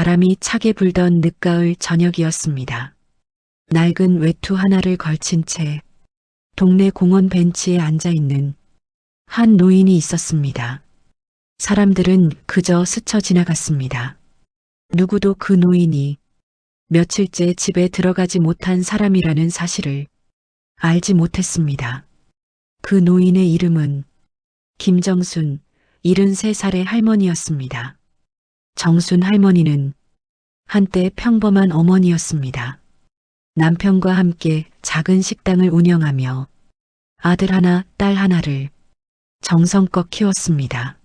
바람이 차게 불던 늦가을 저녁이었습니다. 낡은 외투 하나를 걸친 채 동네 공원 벤치에 앉아있는 한 노인이 있었습니다. 사람들은 그저 스쳐 지나갔습니다. 누구도 그 노인이 며칠째 집에 들어가지 못한 사람이라는 사실을 알지 못했습니다. 그 노인의 이름은 김정순 73살의 할머니였습니다. 정순 할머니는 한때 평범한 어머니였습니다. 남편과 함께 작은 식당을 운영하며 아들 하나, 딸 하나를 정성껏 키웠습니다.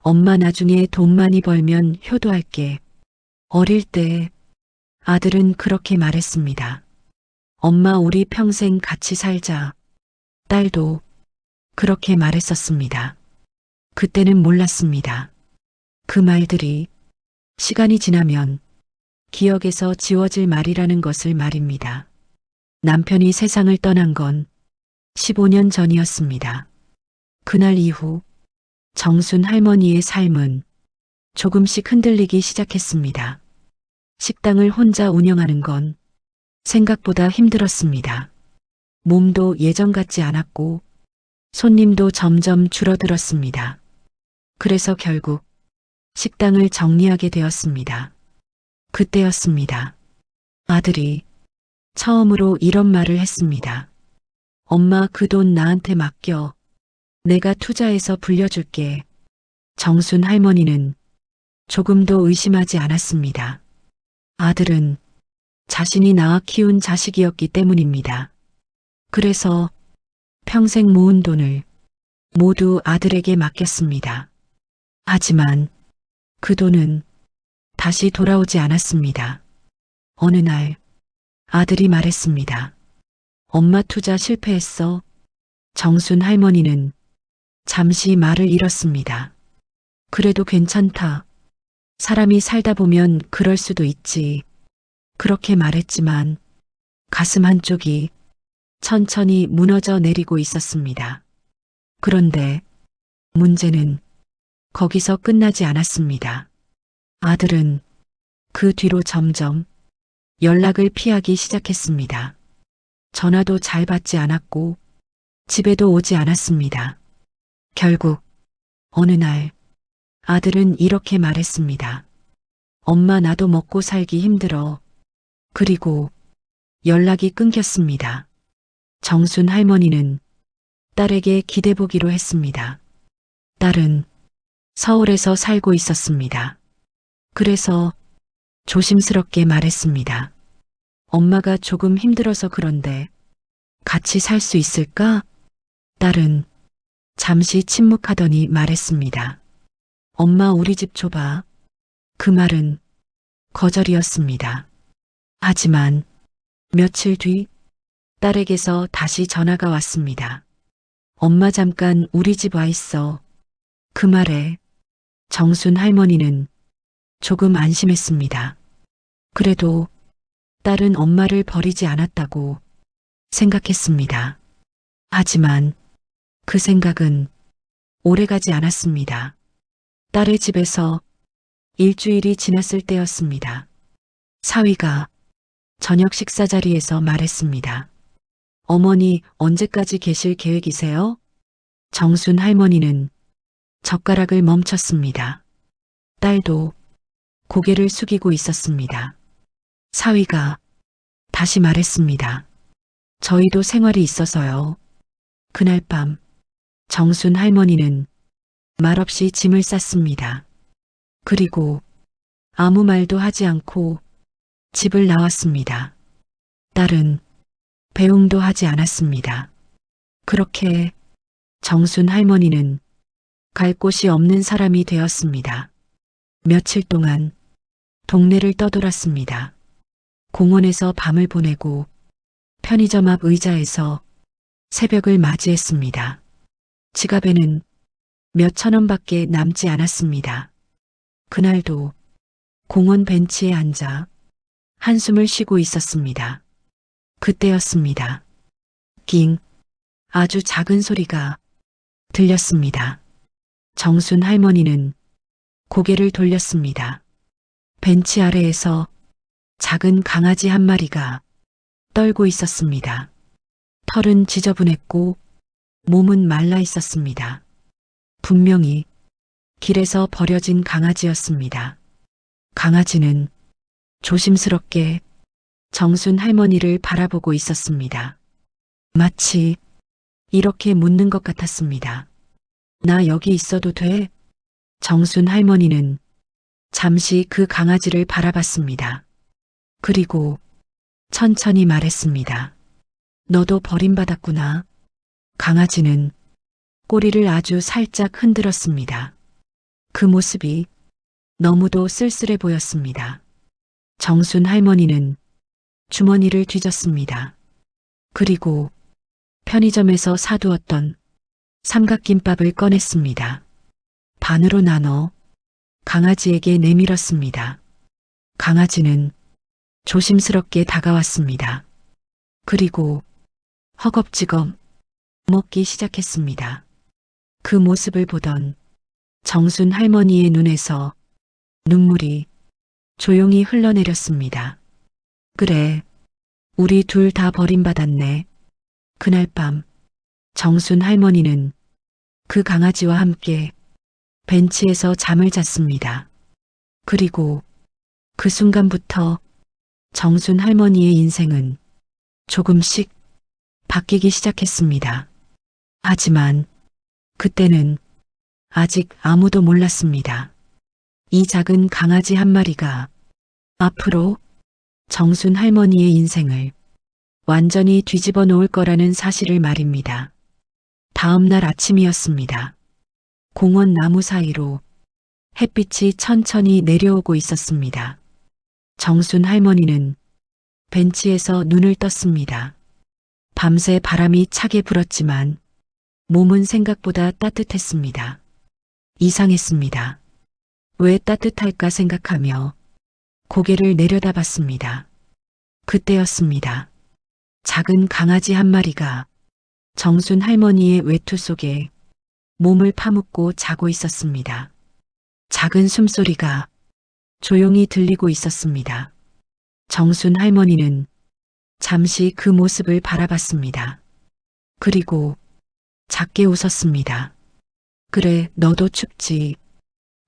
엄마 나중에 돈 많이 벌면 효도할게. 어릴 때 아들은 그렇게 말했습니다. 엄마 우리 평생 같이 살자. 딸도 그렇게 말했었습니다. 그때는 몰랐습니다. 그 말들이 시간이 지나면 기억에서 지워질 말이라는 것을 말입니다. 남편이 세상을 떠난 건 15년 전이었습니다. 그날 이후 정순 할머니의 삶은 조금씩 흔들리기 시작했습니다. 식당을 혼자 운영하는 건 생각보다 힘들었습니다. 몸도 예전 같지 않았고 손님도 점점 줄어들었습니다. 그래서 결국 식당을 정리하게 되었습니다. 그때였습니다. 아들이 처음으로 이런 말을 했습니다. 엄마 그 돈 나한테 맡겨. 내가 투자해서 불려줄게. 정순 할머니는 조금도 의심하지 않았습니다. 아들은 자신이 낳아 키운 자식이었기 때문입니다. 그래서 평생 모은 돈을 모두 아들에게 맡겼습니다. 하지만 그 돈은 다시 돌아오지 않았습니다. 어느 날 아들이 말했습니다. 엄마 투자 실패했어. 정순 할머니는 잠시 말을 잃었습니다. 그래도 괜찮다. 사람이 살다 보면 그럴 수도 있지. 그렇게 말했지만 가슴 한쪽이 천천히 무너져 내리고 있었습니다. 그런데 문제는 거기서 끝나지 않았습니다. 아들은 그 뒤로 점점 연락을 피하기 시작했습니다. 전화도 잘 받지 않았고 집에도 오지 않았습니다. 결국 어느 날 아들은 이렇게 말했습니다. 엄마 나도 먹고 살기 힘들어. 그리고 연락이 끊겼습니다. 정순 할머니는 딸에게 기대보기로 했습니다. 딸은 서울에서 살고 있었습니다. 그래서 조심스럽게 말했습니다. 엄마가 조금 힘들어서 그런데 같이 살 수 있을까? 딸은 잠시 침묵하더니 말했습니다. 엄마 우리 집 줘봐. 그 말은 거절이었습니다. 하지만 며칠 뒤 딸에게서 다시 전화가 왔습니다. 엄마 잠깐 우리 집 와 있어. 그 말에 정순 할머니는 조금 안심했습니다. 그래도 딸은 엄마를 버리지 않았다고 생각했습니다. 하지만 그 생각은 오래가지 않았습니다. 딸의 집에서 일주일이 지났을 때였습니다. 사위가 저녁 식사 자리에서 말했습니다. 어머니 언제까지 계실 계획이세요? 정순 할머니는 젓가락을 멈췄습니다. 딸도 고개를 숙이고 있었습니다. 사위가 다시 말했습니다. 저희도 생활이 있어서요. 그날 밤 정순 할머니는 말없이 짐을 쌌습니다. 그리고 아무 말도 하지 않고 집을 나왔습니다. 딸은 배웅도 하지 않았습니다. 그렇게 정순 할머니는 갈 곳이 없는 사람이 되었습니다. 며칠 동안 동네를 떠돌았습니다. 공원에서 밤을 보내고 편의점 앞 의자에서 새벽을 맞이했습니다. 지갑에는 몇천 원밖에 남지 않았습니다. 그날도 공원 벤치에 앉아 한숨을 쉬고 있었습니다. 그때였습니다. 낑 아주 작은 소리가 들렸습니다. 정순 할머니는 고개를 돌렸습니다. 벤치 아래에서 작은 강아지 한 마리가 떨고 있었습니다. 털은 지저분했고 몸은 말라 있었습니다. 분명히 길에서 버려진 강아지였습니다. 강아지는 조심스럽게 정순 할머니를 바라보고 있었습니다. 마치 이렇게 묻는 것 같았습니다. 나 여기 있어도 돼? 정순 할머니는 잠시 그 강아지를 바라봤습니다. 그리고 천천히 말했습니다. 너도 버림받았구나. 강아지는 꼬리를 아주 살짝 흔들었습니다. 그 모습이 너무도 쓸쓸해 보였습니다. 정순 할머니는 주머니를 뒤졌습니다. 그리고 편의점에서 사두었던 삼각김밥을 꺼냈습니다. 반으로 나눠 강아지에게 내밀었습니다. 강아지는 조심스럽게 다가왔습니다. 그리고 허겁지겁 먹기 시작했습니다. 그 모습을 보던 정순 할머니의 눈에서 눈물이 조용히 흘러내렸습니다. 그래, 우리 둘 다 버림받았네. 그날 밤 정순 할머니는 그 강아지와 함께 벤치에서 잠을 잤습니다. 그리고 그 순간부터 정순 할머니의 인생은 조금씩 바뀌기 시작했습니다. 하지만 그때는 아직 아무도 몰랐습니다. 이 작은 강아지 한 마리가 앞으로 정순 할머니의 인생을 완전히 뒤집어 놓을 거라는 사실을 말입니다. 다음 날 아침이었습니다. 공원 나무 사이로 햇빛이 천천히 내려오고 있었습니다. 정순 할머니는 벤치에서 눈을 떴습니다. 밤새 바람이 차게 불었지만 몸은 생각보다 따뜻했습니다. 이상했습니다. 왜 따뜻할까 생각하며 고개를 내려다봤습니다. 그때였습니다. 작은 강아지 한 마리가 정순 할머니의 외투 속에 몸을 파묻고 자고 있었습니다. 작은 숨소리가 조용히 들리고 있었습니다. 정순 할머니는 잠시 그 모습을 바라봤습니다. 그리고 작게 웃었습니다. 그래, 너도 춥지.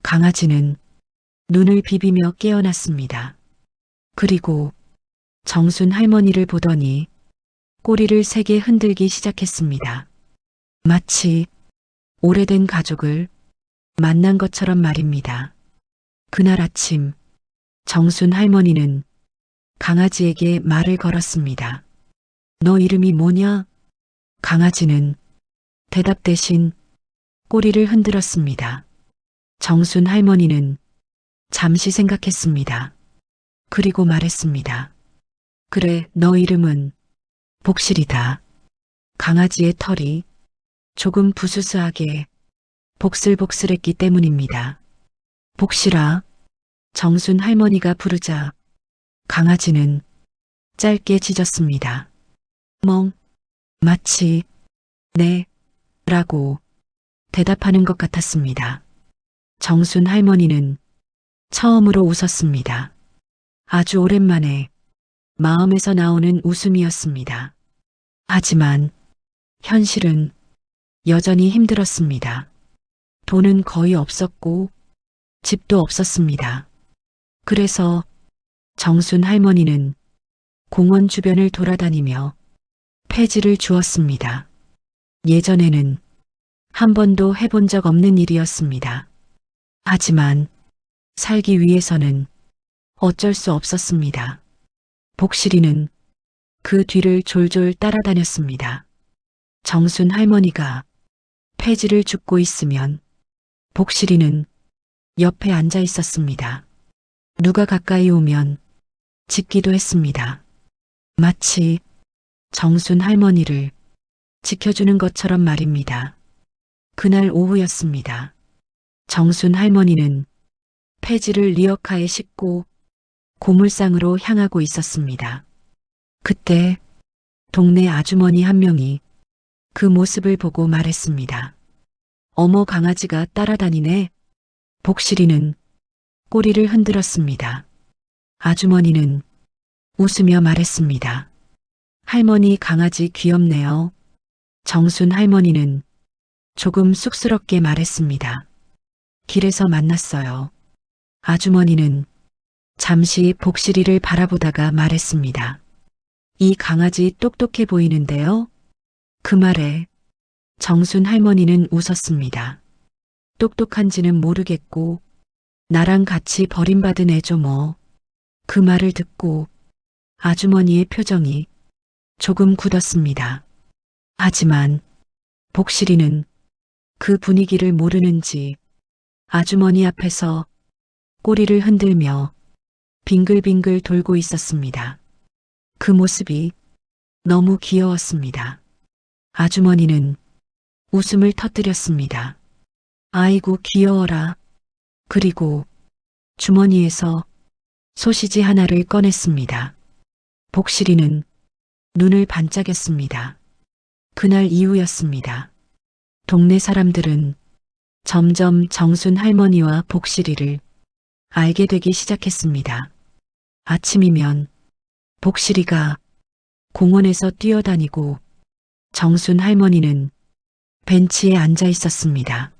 강아지는 눈을 비비며 깨어났습니다. 그리고 정순 할머니를 보더니 꼬리를 세게 흔들기 시작했습니다. 마치 오래된 가족을 만난 것처럼 말입니다. 그날 아침 정순 할머니는 강아지에게 말을 걸었습니다. 너 이름이 뭐냐? 강아지는 대답 대신 꼬리를 흔들었습니다. 정순 할머니는 잠시 생각했습니다. 그리고 말했습니다. 그래, 너 이름은 복실이다. 강아지의 털이 조금 부스스하게 복슬복슬했기 때문입니다. 복실아, 정순 할머니가 부르자 강아지는 짧게 짖었습니다. 멍, 마치 네, 라고 대답하는 것 같았습니다. 정순 할머니는 처음으로 웃었습니다. 아주 오랜만에 마음에서 나오는 웃음이었습니다. 하지만 현실은 여전히 힘들었습니다. 돈은 거의 없었고 집도 없었습니다. 그래서 정순 할머니는 공원 주변을 돌아다니며 폐지를 주었습니다. 예전에는 한 번도 해본 적 없는 일이었습니다. 하지만 살기 위해서는 어쩔 수 없었습니다. 복실이는 그 뒤를 졸졸 따라다녔습니다. 정순 할머니가 폐지를 줍고 있으면 복실이는 옆에 앉아 있었습니다. 누가 가까이 오면 짖기도 했습니다. 마치 정순 할머니를 지켜주는 것처럼 말입니다. 그날 오후였습니다. 정순 할머니는 폐지를 리어카에 싣고 고물상으로 향하고 있었습니다. 그때 동네 아주머니 한 명이 그 모습을 보고 말했습니다. 어머, 강아지가 따라다니네. 복실이는 꼬리를 흔들었습니다. 아주머니는 웃으며 말했습니다. 할머니 강아지 귀엽네요. 정순 할머니는 조금 쑥스럽게 말했습니다. 길에서 만났어요. 아주머니는 잠시 복실이를 바라보다가 말했습니다. 이 강아지 똑똑해 보이는데요? 그 말에 정순 할머니는 웃었습니다. 똑똑한지는 모르겠고 나랑 같이 버림받은 애죠 뭐. 그 말을 듣고 아주머니의 표정이 조금 굳었습니다. 하지만 복실이는 그 분위기를 모르는지 아주머니 앞에서 꼬리를 흔들며 빙글빙글 돌고 있었습니다. 그 모습이 너무 귀여웠습니다. 아주머니는 웃음을 터뜨렸습니다. 아이고 귀여워라. 그리고 주머니에서 소시지 하나를 꺼냈습니다. 복실이는 눈을 반짝였습니다. 그날 이후였습니다. 동네 사람들은 점점 정순 할머니와 복실이를 알게 되기 시작했습니다. 아침이면 복실이가 공원에서 뛰어다니고 정순 할머니는 벤치에 앉아 있었습니다.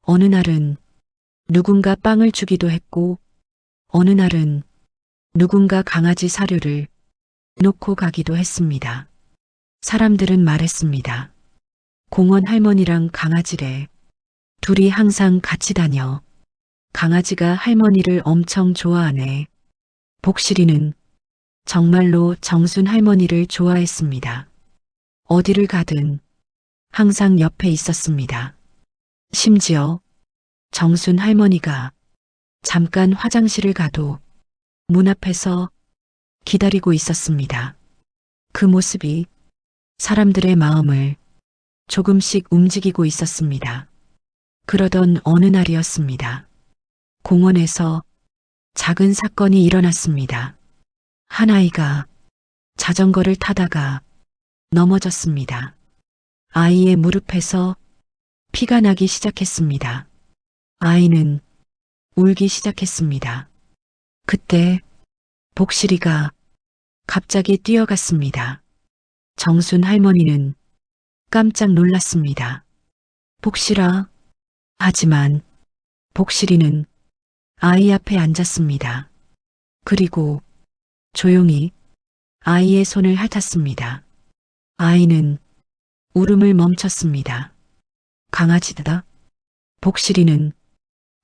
어느 날은 누군가 빵을 주기도 했고 어느 날은 누군가 강아지 사료를 놓고 가기도 했습니다. 사람들은 말했습니다. 공원 할머니랑 강아지래. 둘이 항상 같이 다녀. 강아지가 할머니를 엄청 좋아하네. 복실이는 정말로 정순 할머니를 좋아했습니다. 어디를 가든 항상 옆에 있었습니다. 심지어 정순 할머니가 잠깐 화장실을 가도 문 앞에서 기다리고 있었습니다. 그 모습이 사람들의 마음을 조금씩 움직이고 있었습니다. 그러던 어느 날이었습니다. 공원에서 작은 사건이 일어났습니다. 한 아이가 자전거를 타다가 넘어졌습니다. 아이의 무릎에서 피가 나기 시작했습니다. 아이는 울기 시작했습니다. 그때 복실이가 갑자기 뛰어갔습니다. 정순 할머니는 깜짝 놀랐습니다. 복실아. 하지만 복실이는 아이 앞에 앉았습니다. 그리고 조용히 아이의 손을 핥았습니다. 아이는 울음을 멈췄습니다. 강아지다. 복실이는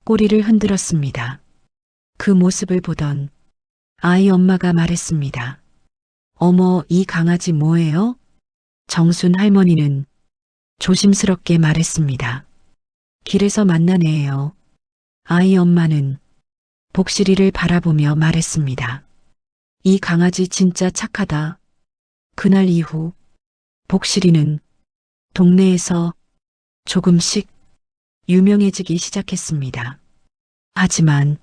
꼬리를 흔들었습니다. 그 모습을 보던 아이 엄마가 말했습니다. 어머, 이 강아지 뭐예요? 정순 할머니는 조심스럽게 말했습니다. 길에서 만난 애예요. 아이 엄마는 복실이를 바라보며 말했습니다. 이 강아지 진짜 착하다. 그날 이후 복실이는 동네에서 조금씩 유명해지기 시작했습니다. 하지만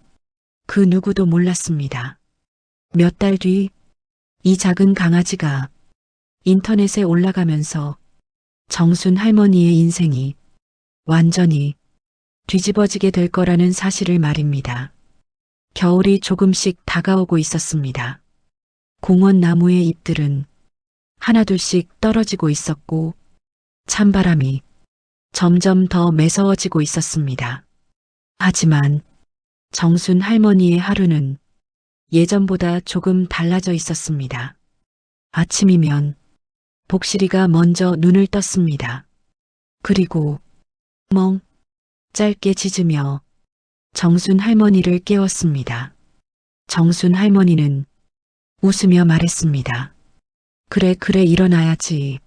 그 누구도 몰랐습니다. 몇 달 뒤 이 작은 강아지가 인터넷에 올라가면서 정순 할머니의 인생이 완전히 뒤집어지게 될 거라는 사실을 말입니다. 겨울이 조금씩 다가오고 있었습니다. 공원 나무의 잎들은 하나둘씩 떨어지고 있었고 찬바람이 점점 더 매서워지고 있었습니다. 하지만 정순 할머니의 하루는 예전보다 조금 달라져 있었습니다. 아침이면 복실이가 먼저 눈을 떴습니다. 그리고 멍 짧게 짖으며 정순 할머니를 깨웠습니다. 정순 할머니는 웃으며 말했습니다. 그래 일어나야지.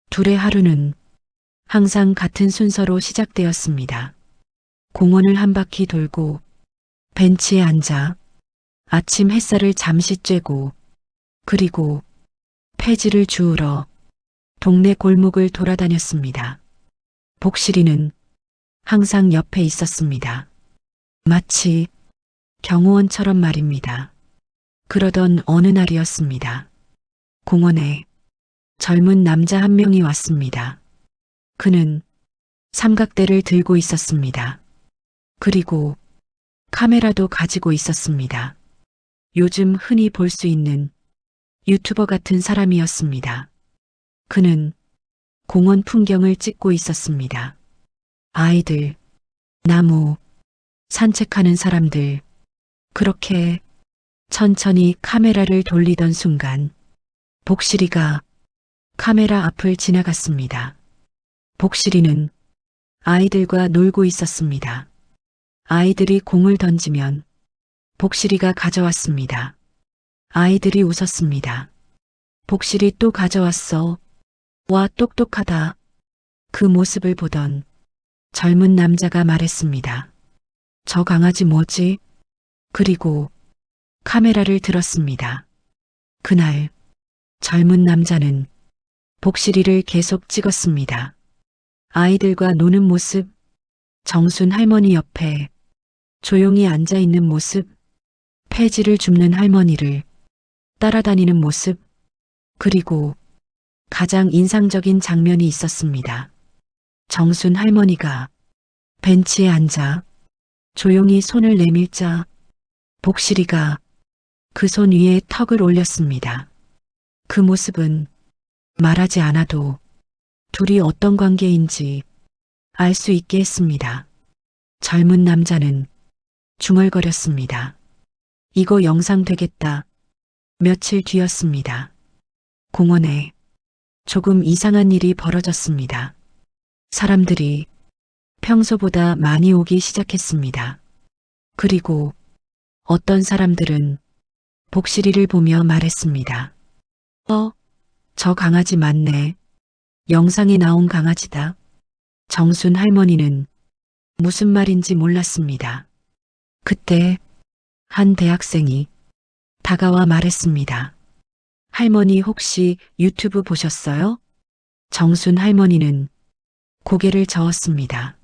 둘의 하루는 항상 같은 순서로 시작되었습니다. 공원을 한 바퀴 돌고 벤치에 앉아 아침 햇살을 잠시 쬐고 그리고 폐지를 주우러 동네 골목을 돌아다녔습니다. 복실이는 항상 옆에 있었습니다. 마치 경호원처럼 말입니다. 그러던 어느 날이었습니다. 공원에 젊은 남자 한 명이 왔습니다. 그는 삼각대를 들고 있었습니다. 그리고 카메라도 가지고 있었습니다. 요즘 흔히 볼 수 있는 유튜버 같은 사람이었습니다. 그는 공원 풍경을 찍고 있었습니다. 아이들, 나무, 산책하는 사람들, 그렇게 천천히 카메라를 돌리던 순간 복실이가 카메라 앞을 지나갔습니다. 복실이는 아이들과 놀고 있었습니다. 아이들이 공을 던지면 복실이가 가져왔습니다. 아이들이 웃었습니다. 복실이 또 가져왔어. 와, 똑똑하다. 그 모습을 보던 젊은 남자가 말했습니다. 저 강아지 뭐지? 그리고 카메라를 들었습니다. 그날 젊은 남자는 복실이를 계속 찍었습니다. 아이들과 노는 모습, 정순 할머니 옆에 조용히 앉아 있는 모습, 폐지를 줍는 할머니를 따라다니는 모습, 그리고 가장 인상적인 장면이 있었습니다. 정순 할머니가 벤치에 앉아 조용히 손을 내밀자 복실이가 그 손 위에 턱을 올렸습니다. 그 모습은 말하지 않아도 둘이 어떤 관계인지 알 수 있게 했습니다. 젊은 남자는 중얼거렸습니다. 이거 영상 되겠다. 며칠 뒤였습니다. 공원에 조금 이상한 일이 벌어졌습니다. 사람들이 평소보다 많이 오기 시작했습니다. 그리고 어떤 사람들은 복실이를 보며 말했습니다. 저 강아지 맞네. 영상에 나온 강아지다. 정순 할머니는 무슨 말인지 몰랐습니다. 그때 한 대학생이 다가와 말했습니다. 할머니 혹시 유튜브 보셨어요? 정순 할머니는 고개를 저었습니다.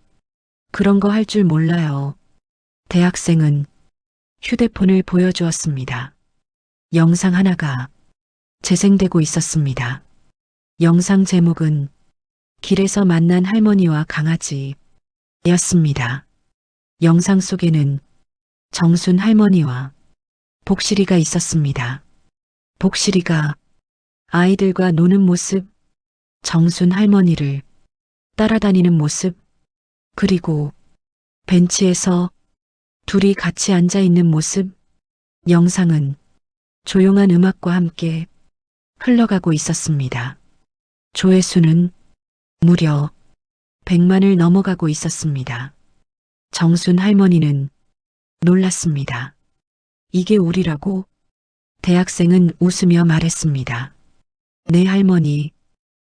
그런 거 할 줄 몰라요. 대학생은 휴대폰을 보여주었습니다. 영상 하나가 재생되고 있었습니다. 영상 제목은 길에서 만난 할머니와 강아지였습니다. 영상 속에는 정순 할머니와 복실이가 있었습니다. 복실이가 아이들과 노는 모습, 정순 할머니를 따라다니는 모습, 그리고 벤치에서 둘이 같이 앉아 있는 모습, 영상은 조용한 음악과 함께 흘러가고 있었습니다. 조회수는 무려 100만을 넘어가고 있었습니다. 정순 할머니는 놀랐습니다. 이게 우리라고? 대학생은 웃으며 말했습니다. 네 할머니,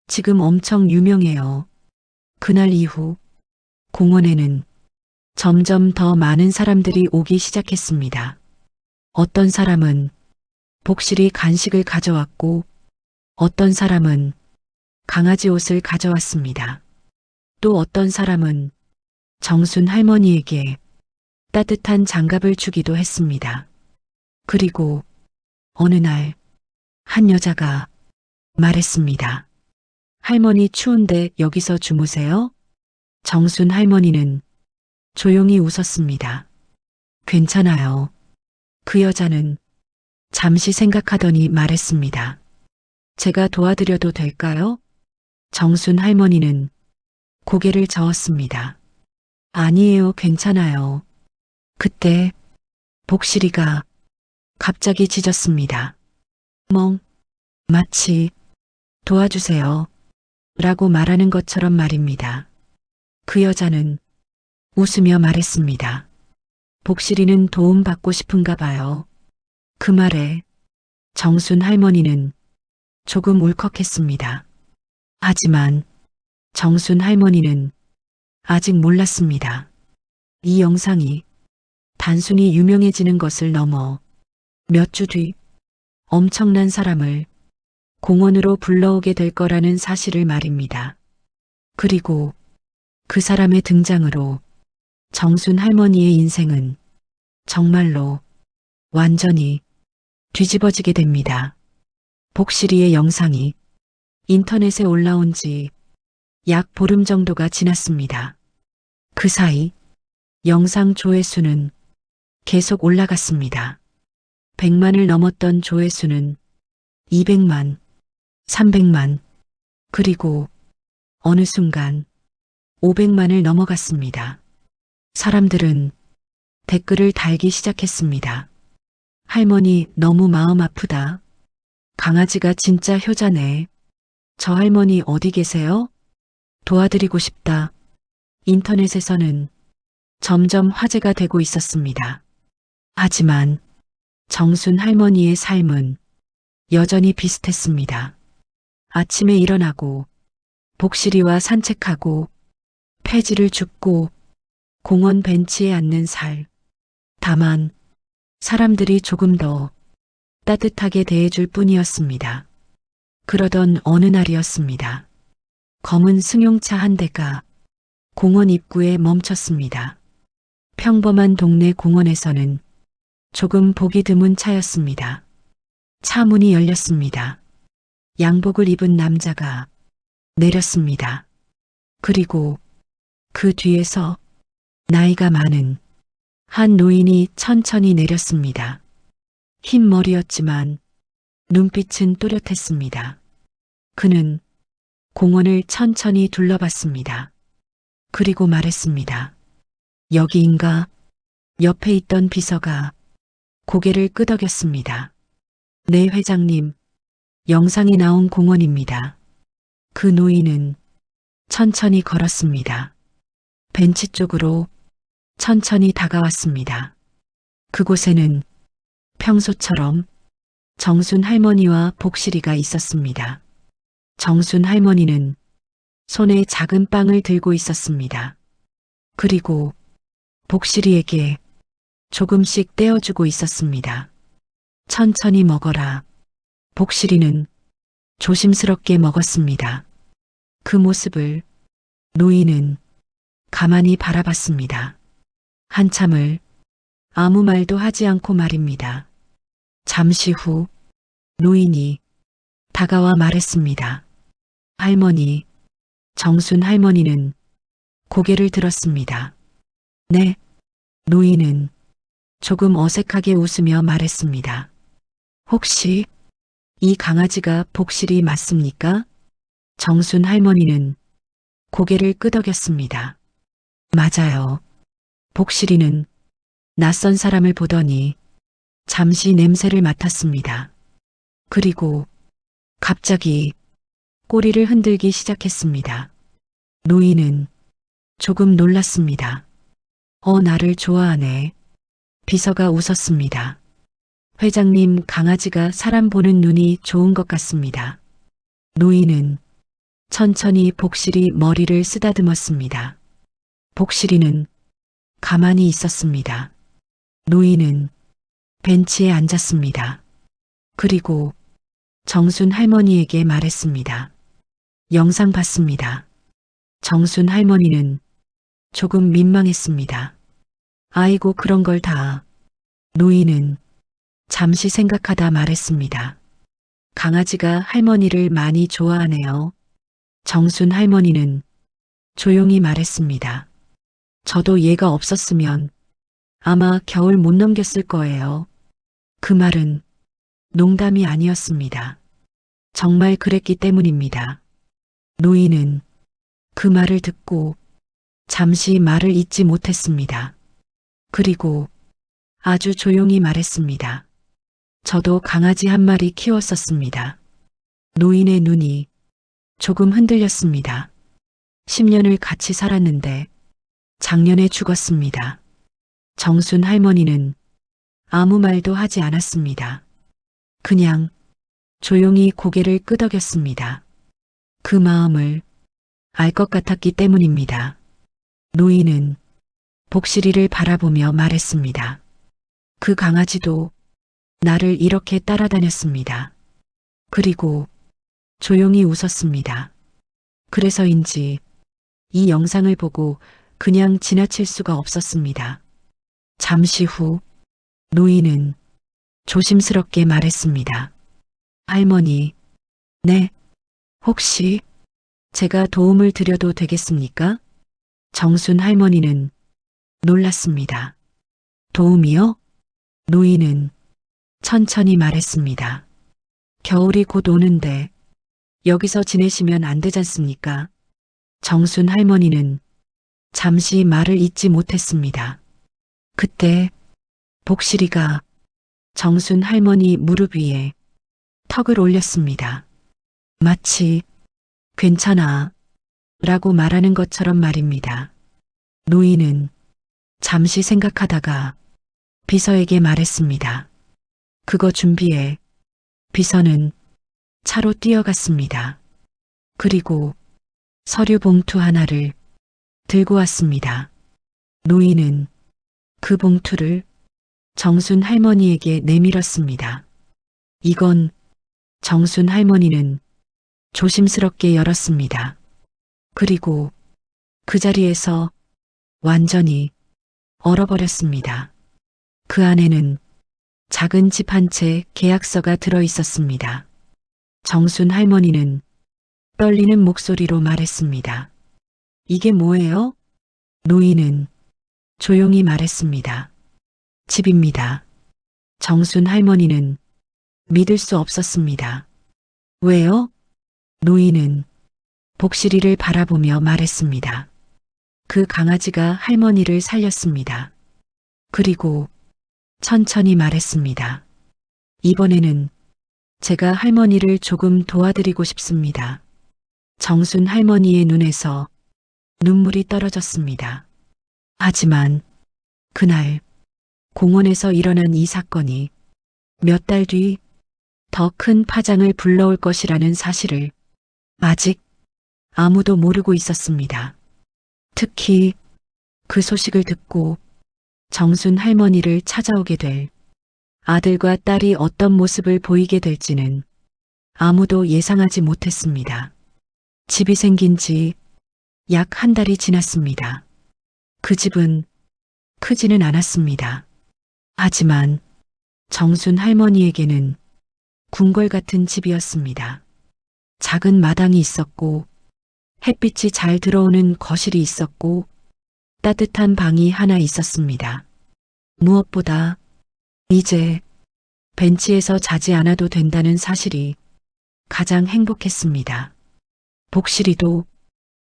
지금 엄청 유명해요. 그날 이후 공원에는 점점 더 많은 사람들이 오기 시작했습니다. 어떤 사람은 복실이 간식을 가져왔고 어떤 사람은 강아지 옷을 가져왔습니다. 또 어떤 사람은 정순 할머니에게 따뜻한 장갑을 주기도 했습니다. 그리고 어느 날 한 여자가 말했습니다. 할머니 추운데 여기서 주무세요? 정순 할머니는 조용히 웃었습니다. 괜찮아요. 그 여자는 잠시 생각하더니 말했습니다. 제가 도와드려도 될까요? 정순 할머니는 고개를 저었습니다. 아니에요, 괜찮아요. 그때 복실이가 갑자기 짖었습니다. 마치 도와주세요. 라고 말하는 것처럼 말입니다. 그 여자는 웃으며 말했습니다. 복실이는 도움받고 싶은가 봐요. 그 말에 정순 할머니는 조금 울컥했습니다. 하지만 정순 할머니는 아직 몰랐습니다. 이 영상이 단순히 유명해지는 것을 넘어 몇 주 뒤 엄청난 사람을 공원으로 불러오게 될 거라는 사실을 말입니다. 그리고 그 사람의 등장으로 정순 할머니의 인생은 정말로 완전히 뒤집어지게 됩니다. 복실이의 영상이 인터넷에 올라온 지 약 보름 정도가 지났습니다. 그 사이 영상 조회수는 계속 올라갔습니다. 100만을 넘었던 조회수는 200만, 300만, 그리고 어느 순간 500만을 넘어갔습니다. 사람들은 댓글을 달기 시작했습니다. 할머니 너무 마음 아프다. 강아지가 진짜 효자네. 저 할머니 어디 계세요? 도와드리고 싶다. 인터넷에서는 점점 화제가 되고 있었습니다. 하지만 정순 할머니의 삶은 여전히 비슷했습니다. 아침에 일어나고 복실이와 산책하고 폐지를 줍고 공원 벤치에 앉는 살. 다만 사람들이 조금 더 따뜻하게 대해줄 뿐이었습니다. 그러던 어느 날이었습니다. 검은 승용차 한 대가 공원 입구에 멈췄습니다. 평범한 동네 공원에서는 조금 보기 드문 차였습니다. 차 문이 열렸습니다. 양복을 입은 남자가 내렸습니다. 그리고 그 뒤에서 나이가 많은 한 노인이 천천히 내렸습니다. 흰 머리였지만 눈빛은 또렷했습니다. 그는 공원을 천천히 둘러봤습니다. 그리고 말했습니다. 여기인가? 옆에 있던 비서가 고개를 끄덕였습니다. 네, 회장님. 영상에 나온 공원입니다. 그 노인은 천천히 걸었습니다. 벤치 쪽으로 천천히 다가왔습니다. 그곳에는 평소처럼 정순 할머니와 복실이가 있었습니다. 정순 할머니는 손에 작은 빵을 들고 있었습니다. 그리고 복실이에게 조금씩 떼어주고 있었습니다. 천천히 먹어라. 복실이는 조심스럽게 먹었습니다. 그 모습을 노인은 가만히 바라봤습니다. 한참을 아무 말도 하지 않고 말입니다. 잠시 후 노인이 다가와 말했습니다. 할머니, 정순 할머니는 고개를 들었습니다. 네. 노인은 조금 어색하게 웃으며 말했습니다. 혹시 이 강아지가 복실이 맞습니까? 정순 할머니는 고개를 끄덕였습니다. 맞아요. 복실이는 낯선 사람을 보더니 잠시 냄새를 맡았습니다. 그리고 갑자기 꼬리를 흔들기 시작했습니다. 노인은 조금 놀랐습니다. 나를 좋아하네. 비서가 웃었습니다. 회장님, 강아지가 사람 보는 눈이 좋은 것 같습니다. 노인은 천천히 복실이 머리를 쓰다듬었습니다. 복실이는 가만히 있었습니다. 노인은 벤치에 앉았습니다. 그리고 정순 할머니에게 말했습니다. 영상 봤습니다. 정순 할머니는 조금 민망했습니다. 아이고, 그런 걸 다. 노인은 잠시 생각하다 말했습니다. 강아지가 할머니를 많이 좋아하네요. 정순 할머니는 조용히 말했습니다. 저도 얘가 없었으면 아마 겨울 못 넘겼을 거예요. 그 말은 농담이 아니었습니다. 정말 그랬기 때문입니다. 노인은 그 말을 듣고 잠시 말을 잇지 못했습니다. 그리고 아주 조용히 말했습니다. 저도 강아지 한 마리 키웠었습니다. 노인의 눈이 조금 흔들렸습니다. 10년을 같이 살았는데 작년에 죽었습니다. 정순 할머니는 아무 말도 하지 않았습니다. 그냥 조용히 고개를 끄덕였습니다. 그 마음을 알 것 같았기 때문입니다. 노인은 복실이를 바라보며 말했습니다. 그 강아지도 나를 이렇게 따라다녔습니다. 그리고 조용히 웃었습니다. 그래서인지 이 영상을 보고 그냥 지나칠 수가 없었습니다. 잠시 후 노인은 조심스럽게 말했습니다. 할머니, 네, 혹시 제가 도움을 드려도 되겠습니까? 정순 할머니는 놀랐습니다. 도움이요? 노인은 천천히 말했습니다. 겨울이 곧 오는데 여기서 지내시면 안 되잖습니까? 정순 할머니는 잠시 말을 잇지 못했습니다. 그때 복실이가 정순 할머니 무릎 위에 턱을 올렸습니다. 마치 괜찮아 라고 말하는 것처럼 말입니다. 노인은 잠시 생각하다가 비서에게 말했습니다. 그거 준비해. 비서는 차로 뛰어갔습니다. 그리고 서류 봉투 하나를 들고 왔습니다. 노인은 그 봉투를 정순 할머니에게 내밀었습니다. 이건 정순 할머니는 조심스럽게 열었습니다. 그리고 그 자리에서 완전히 얼어버렸습니다. 그 안에는 작은 집 한 채 계약서가 들어 있었습니다. 정순 할머니는 떨리는 목소리로 말했습니다. 이게 뭐예요? 노인은 조용히 말했습니다. 집입니다. 정순 할머니는 믿을 수 없었습니다. 왜요? 노인은 복실이를 바라보며 말했습니다. 그 강아지가 할머니를 살렸습니다. 그리고 천천히 말했습니다. 이번에는 제가 할머니를 조금 도와드리고 싶습니다. 정순 할머니의 눈에서 눈물이 떨어졌습니다. 하지만 그날 공원에서 일어난 이 사건이 몇 달 뒤 더 큰 파장을 불러올 것이라는 사실을 아직 아무도 모르고 있었습니다. 특히 그 소식을 듣고 정순 할머니를 찾아오게 될 아들과 딸이 어떤 모습을 보이게 될지는 아무도 예상하지 못했습니다. 집이 생긴 지 약 한 달이 지났습니다. 그 집은 크지는 않았습니다. 하지만 정순 할머니에게는 궁궐 같은 집이었습니다. 작은 마당이 있었고 햇빛이 잘 들어오는 거실이 있었고 따뜻한 방이 하나 있었습니다. 무엇보다 이제 벤치에서 자지 않아도 된다는 사실이 가장 행복했습니다. 복실이도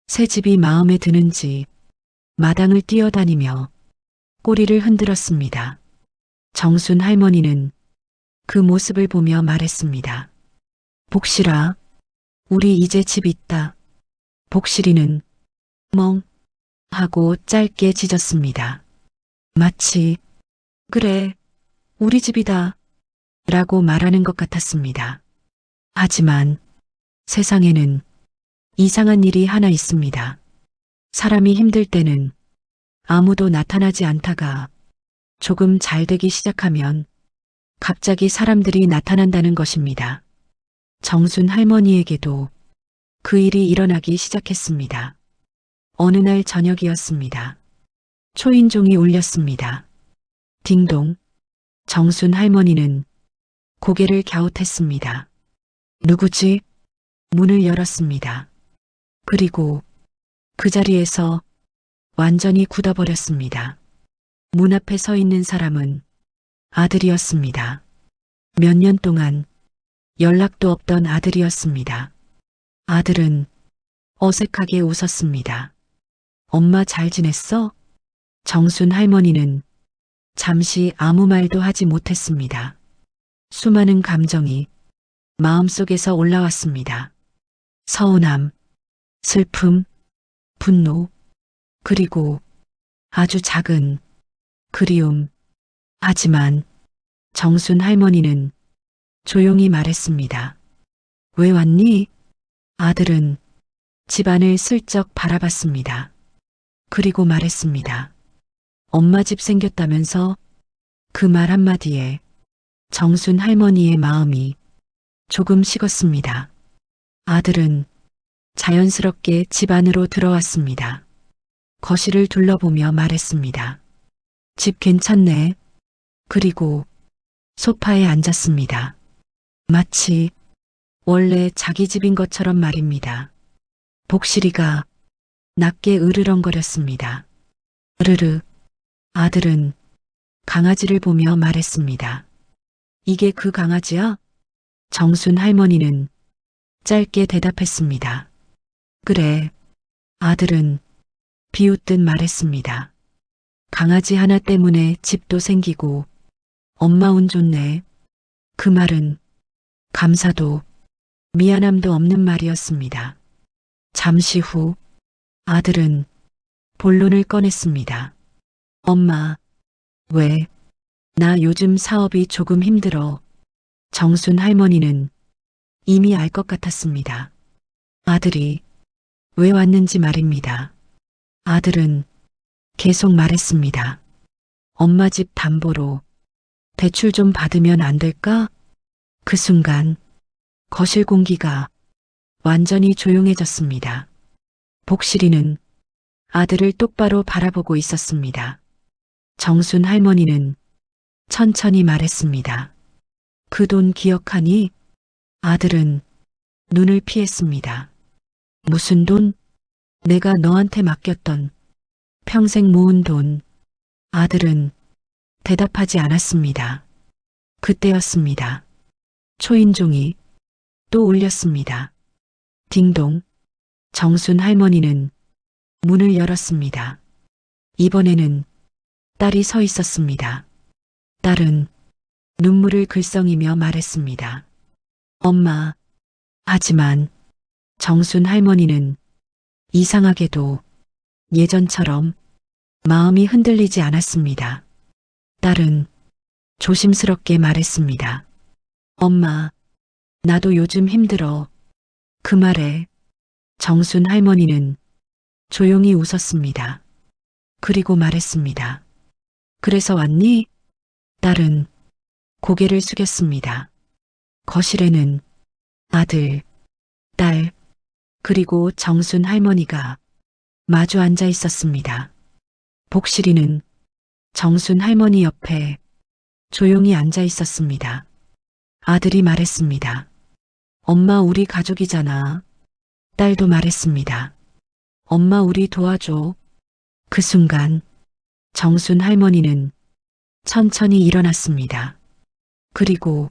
새 집이 마음에 드는지 마당을 뛰어다니며 꼬리를 흔들었습니다. 정순 할머니는 그 모습을 보며 말했습니다. 복실아, 우리 이제 집 있다. 복실이는 멍 하고 짧게 짖었습니다. 마치 그래, 우리 집이다 라고 말하는 것 같았습니다. 하지만 세상에는 이상한 일이 하나 있습니다. 사람이 힘들 때는 아무도 나타나지 않다가 조금 잘 되기 시작하면 갑자기 사람들이 나타난다는 것입니다. 정순 할머니에게도 그 일이 일어나기 시작했습니다. 어느 날 저녁이었습니다. 초인종이 울렸습니다. 딩동. 정순 할머니는 고개를 갸웃했습니다. 누구지? 문을 열었습니다. 그리고 그 자리에서 완전히 굳어버렸습니다. 문 앞에 서 있는 사람은 아들이었습니다. 몇 년 동안 연락도 없던 아들이었습니다. 아들은 어색하게 웃었습니다. 엄마 잘 지냈어? 정순 할머니는 잠시 아무 말도 하지 못했습니다. 수많은 감정이 마음속에서 올라왔습니다. 서운함, 슬픔, 분노, 그리고 아주 작은 그리움. 하지만 정순 할머니는 조용히 말했습니다. 왜 왔니? 아들은 집안을 슬쩍 바라봤습니다. 그리고 말했습니다. 엄마 집 생겼다면서? 그 말 한마디에 정순 할머니의 마음이 조금 식었습니다. 아들은 자연스럽게 집 안으로 들어왔습니다. 거실을 둘러보며 말했습니다. 집 괜찮네. 그리고 소파에 앉았습니다. 마치 원래 자기 집인 것처럼 말입니다. 복실이가 낮게 으르렁거렸습니다. 으르르. 아들은 강아지를 보며 말했습니다. 이게 그 강아지야? 정순 할머니는 짧게 대답했습니다. 그래. 아들은 비웃듯 말했습니다. 강아지 하나 때문에 집도 생기고 엄마 운 좋네. 그 말은 감사도 미안함도 없는 말이었습니다. 잠시 후 아들은 본론을 꺼냈습니다. 엄마, 왜? 나 요즘 사업이 조금 힘들어. 정순 할머니는 이미 알 것 같았습니다. 아들이 왜 왔는지 말입니다. 아들은 계속 말했습니다. 엄마 집 담보로 대출 좀 받으면 안 될까? 그 순간 거실 공기가 완전히 조용해졌습니다. 복실이는 아들을 똑바로 바라보고 있었습니다. 정순 할머니는 천천히 말했습니다. 그 돈 기억하니? 아들은 눈을 피했습니다. 무슨 돈? 내가 너한테 맡겼던 평생 모은 돈. 아들은 대답하지 않았습니다. 그때였습니다. 초인종이 또 울렸습니다. 딩동. 정순 할머니는 문을 열었습니다. 이번에는 딸이 서 있었습니다. 딸은 눈물을 글썽이며 말했습니다. 엄마. 하지만 정순 할머니는 이상하게도 예전처럼 마음이 흔들리지 않았습니다. 딸은 조심스럽게 말했습니다. 엄마, 나도 요즘 힘들어. 그 말에 정순 할머니는 조용히 웃었습니다. 그리고 말했습니다. 그래서 왔니? 딸은 고개를 숙였습니다. 거실에는 아들, 딸, 그리고 정순 할머니가 마주 앉아 있었습니다. 복실이는 정순 할머니 옆에 조용히 앉아 있었습니다. 아들이 말했습니다. 엄마 우리 가족이잖아. 딸도 말했습니다. 엄마 우리 도와줘. 그 순간 정순 할머니는 천천히 일어났습니다. 그리고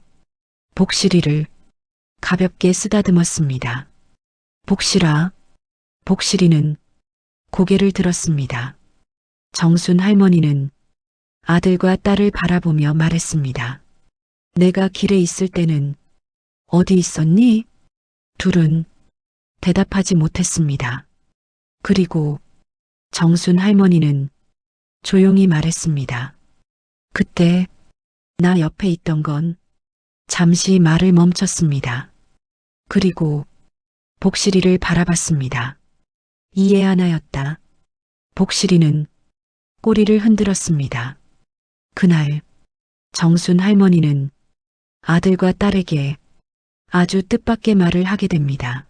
복실이를 가볍게 쓰다듬었습니다. 복실아. 복실이는 고개를 들었습니다. 정순 할머니는 아들과 딸을 바라보며 말했습니다. 내가 길에 있을 때는 어디 있었니? 둘은 대답하지 못했습니다. 그리고 정순 할머니는 조용히 말했습니다. 그때 나 옆에 있던 건 잠시 말을 멈췄습니다. 그리고 복실이를 바라봤습니다. 이해 하나였다. 복실이는 꼬리를 흔들었습니다. 그날 정순 할머니는 아들과 딸에게 아주 뜻밖의 말을 하게 됩니다.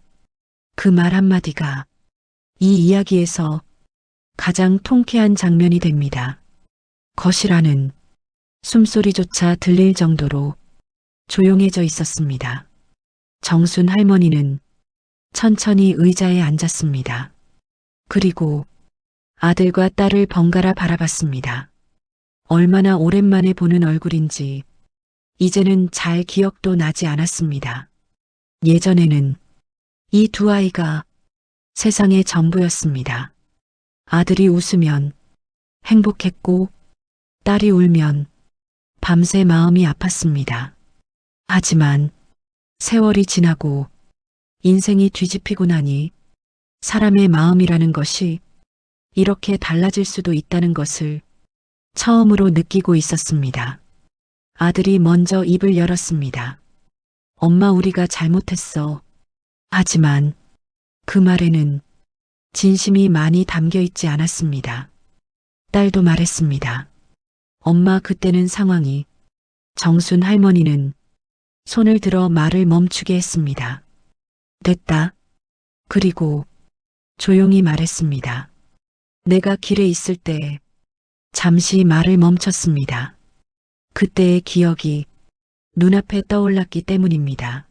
그 말 한마디가 이 이야기에서 가장 통쾌한 장면이 됩니다. 거실 안은 숨소리조차 들릴 정도로 조용해져 있었습니다. 정순 할머니는 천천히 의자에 앉았습니다. 그리고 아들과 딸을 번갈아 바라봤습니다. 얼마나 오랜만에 보는 얼굴인지 이제는 잘 기억도 나지 않았습니다. 예전에는 이 두 아이가 세상의 전부였습니다. 아들이 웃으면 행복했고 딸이 울면 밤새 마음이 아팠습니다. 하지만 세월이 지나고 인생이 뒤집히고 나니 사람의 마음이라는 것이 이렇게 달라질 수도 있다는 것을 처음으로 느끼고 있었습니다. 아들이 먼저 입을 열었습니다. 엄마 우리가 잘못했어. 하지만 그 말에는 진심이 많이 담겨 있지 않았습니다. 딸도 말했습니다. 엄마 그때는 상황이. 정순 할머니는 손을 들어 말을 멈추게 했습니다. 됐다. 그리고 조용히 말했습니다. 내가 길에 있을 때 잠시 말을 멈췄습니다. 그때의 기억이 눈앞에 떠올랐기 때문입니다.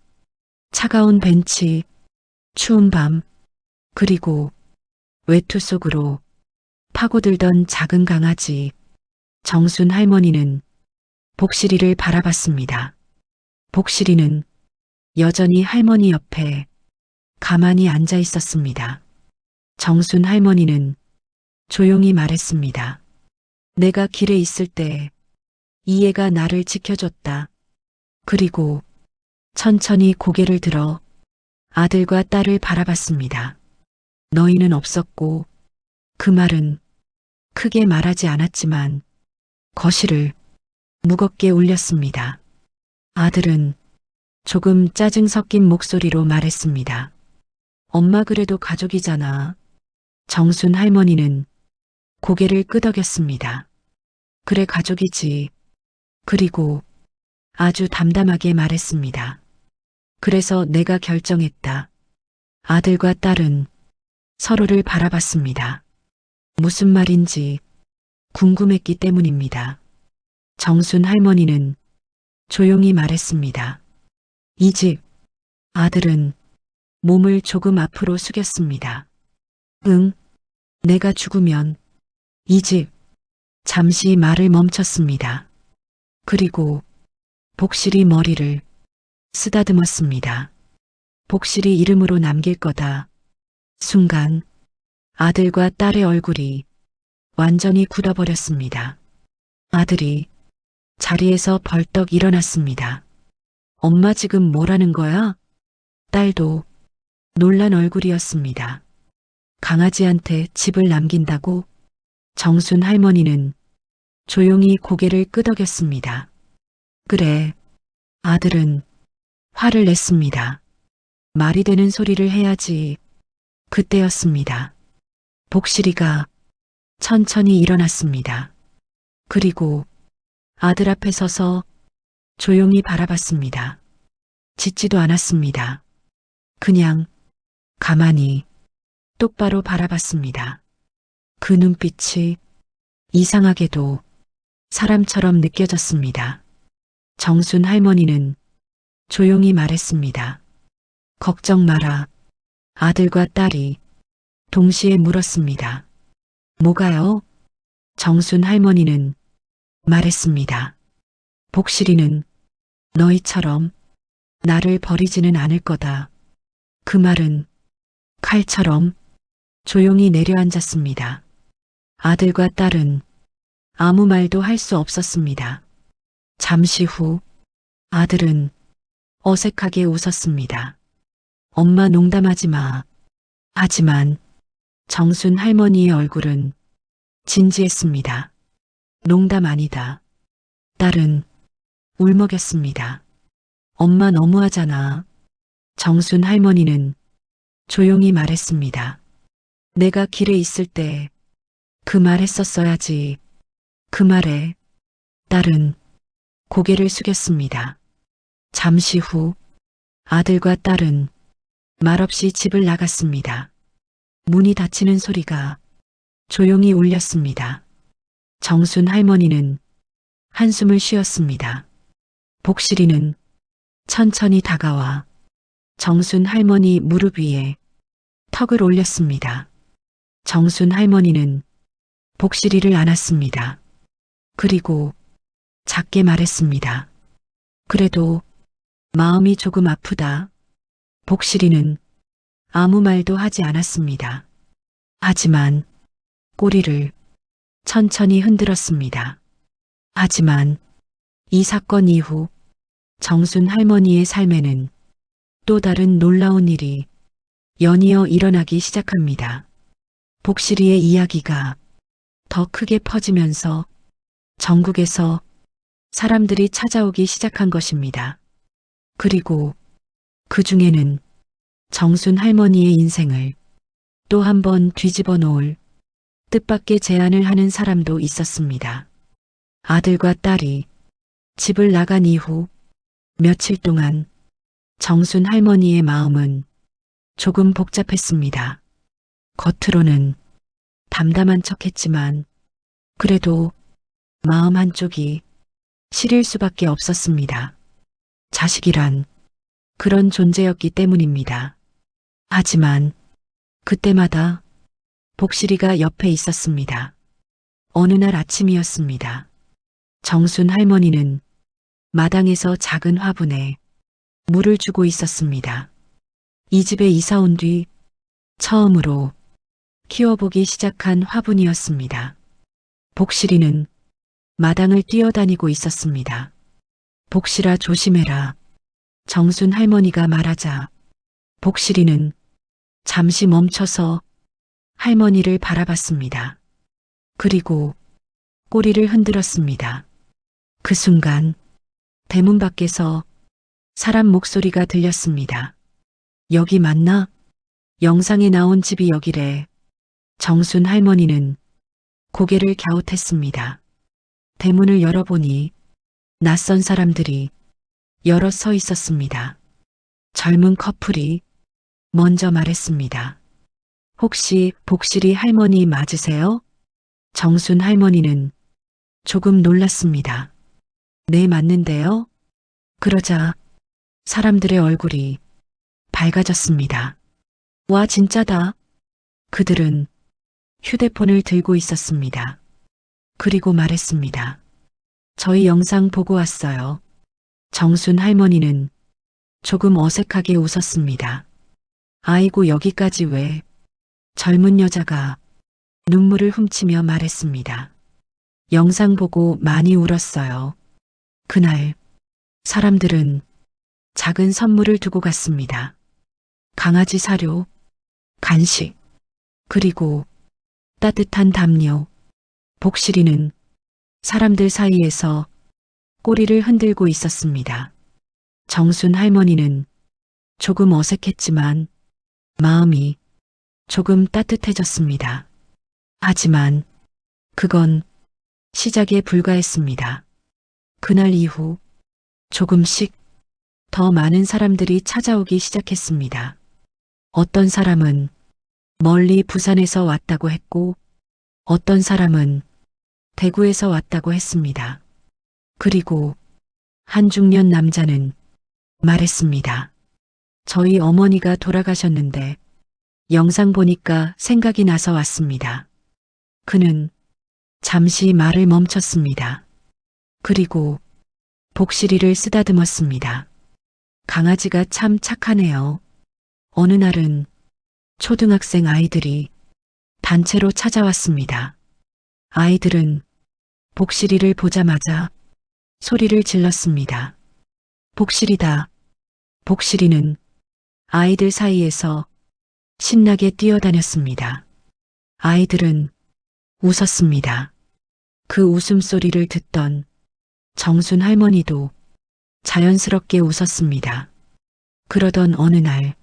차가운 벤치, 추운 밤, 그리고 외투 속으로 파고들던 작은 강아지. 정순 할머니는 복실이를 바라봤습니다. 복실이는 여전히 할머니 옆에 가만히 앉아 있었습니다. 정순 할머니는 조용히 말했습니다. 내가 길에 있을 때 이 애가 나를 지켜줬다. 그리고 천천히 고개를 들어 아들과 딸을 바라봤습니다. 너희는 없었고 그 말은 크게 말하지 않았지만 거실을 무겁게 울렸습니다. 아들은 조금 짜증 섞인 목소리로 말했습니다. 엄마 그래도 가족이잖아. 정순 할머니는 고개를 끄덕였습니다. 그래 가족이지. 그리고 아주 담담하게 말했습니다. 그래서 내가 결정했다. 아들과 딸은 서로를 바라봤습니다. 무슨 말인지 궁금했기 때문입니다. 정순 할머니는 조용히 말했습니다. 이 집, 아들은 몸을 조금 앞으로 숙였습니다. 응, 내가 죽으면 이 집, 잠시 말을 멈췄습니다. 그리고 복실이 머리를 쓰다듬었습니다. 복실이 이름으로 남길 거다. 순간 아들과 딸의 얼굴이 완전히 굳어버렸습니다. 아들이 자리에서 벌떡 일어났습니다. 엄마 지금 뭐라는 거야? 딸도 놀란 얼굴이었습니다. 강아지한테 집을 남긴다고? 정순 할머니는 조용히 고개를 끄덕였습니다. 그래, 아들은 화를 냈습니다. 말이 되는 소리를 해야지. 그때였습니다. 복실이가 천천히 일어났습니다. 그리고 아들 앞에 서서 조용히 바라봤습니다. 짖지도 않았습니다. 그냥 가만히 똑바로 바라봤습니다. 그 눈빛이 이상하게도 사람처럼 느껴졌습니다. 정순 할머니는 조용히 말했습니다. 걱정 마라. 아들과 딸이 동시에 물었습니다. 뭐가요? 정순 할머니는 말했습니다. 복실이는 너희처럼 나를 버리지는 않을 거다. 그 말은 칼처럼 조용히 내려앉았습니다. 아들과 딸은 아무 말도 할 수 없었습니다. 잠시 후 아들은 어색하게 웃었습니다. 엄마 농담하지 마. 하지만 정순 할머니의 얼굴은 진지했습니다. 농담 아니다. 딸은 울먹였습니다. 엄마 너무하잖아. 정순 할머니는 조용히 말했습니다. 내가 길에 있을 때 그 말 했었어야지. 그 말에 딸은 고개를 숙였습니다. 잠시 후 아들과 딸은 말없이 집을 나갔습니다. 문이 닫히는 소리가 조용히 울렸습니다. 정순 할머니는 한숨을 쉬었습니다. 복실이는 천천히 다가와 정순 할머니 무릎 위에 턱을 올렸습니다. 정순 할머니는 복실이를 안았습니다. 그리고 작게 말했습니다. 그래도 마음이 조금 아프다. 복실이는 아무 말도 하지 않았습니다. 하지만 꼬리를 천천히 흔들었습니다. 하지만 이 사건 이후 정순 할머니의 삶에는 또 다른 놀라운 일이 연이어 일어나기 시작합니다. 복실이의 이야기가 더 크게 퍼지면서 전국에서 사람들이 찾아오기 시작한 것입니다. 그리고 그 중에는 정순 할머니의 인생을 또 한 번 뒤집어 놓을 뜻밖의 제안을 하는 사람도 있었습니다. 아들과 딸이 집을 나간 이후 며칠 동안 정순 할머니의 마음은 조금 복잡했습니다. 겉으로는 담담한 척했지만 그래도 마음 한쪽이 시릴 수밖에 없었습니다. 자식이란 그런 존재였기 때문입니다. 하지만 그때마다 복실이가 옆에 있었습니다. 어느 날 아침이었습니다. 정순 할머니는 마당에서 작은 화분에 물을 주고 있었습니다. 이 집에 이사 온 뒤 처음으로 키워보기 시작한 화분이었습니다. 복실이는 마당을 뛰어다니고 있었습니다. 복실아 조심해라. 정순 할머니가 말하자 복실이는 잠시 멈춰서 할머니를 바라봤습니다. 그리고 꼬리를 흔들었습니다. 그 순간 대문 밖에서 사람 목소리가 들렸습니다. 여기 맞나? 영상에 나온 집이 여기래. 정순 할머니는 고개를 갸웃했습니다. 대문을 열어보니 낯선 사람들이 여럿 서 있었습니다. 젊은 커플이 먼저 말했습니다. 혹시 복실이 할머니 맞으세요? 정순 할머니는 조금 놀랐습니다. 네, 맞는데요? 그러자 사람들의 얼굴이 밝아졌습니다. 와, 진짜다. 그들은 휴대폰을 들고 있었습니다. 그리고 말했습니다. 저희 영상 보고 왔어요. 정순 할머니는 조금 어색하게 웃었습니다. 아이고, 여기까지 왜? 젊은 여자가 눈물을 훔치며 말했습니다. 영상 보고 많이 울었어요. 그날 사람들은 작은 선물을 두고 갔습니다. 강아지 사료, 간식, 그리고 따뜻한 담요. 복실이는 사람들 사이에서 꼬리를 흔들고 있었습니다. 정순 할머니는 조금 어색했지만 마음이 조금 따뜻해졌습니다. 하지만 그건 시작에 불과했습니다. 그날 이후 조금씩 더 많은 사람들이 찾아오기 시작했습니다. 어떤 사람은 멀리 부산에서 왔다고 했고, 어떤 사람은 대구에서 왔다고 했습니다. 그리고 한 중년 남자는 말했습니다. 저희 어머니가 돌아가셨는데 영상 보니까 생각이 나서 왔습니다. 그는 잠시 말을 멈췄습니다. 그리고 복실이를 쓰다듬었습니다. 강아지가 참 착하네요. 어느 날은 초등학생 아이들이 단체로 찾아왔습니다. 아이들은 복실이를 보자마자 소리를 질렀습니다. 복실이다. 복실이는 아이들 사이에서 신나게 뛰어다녔습니다. 아이들은 웃었습니다. 그 웃음소리를 듣던 정순 할머니도 자연스럽게 웃었습니다. 그러던 어느 날,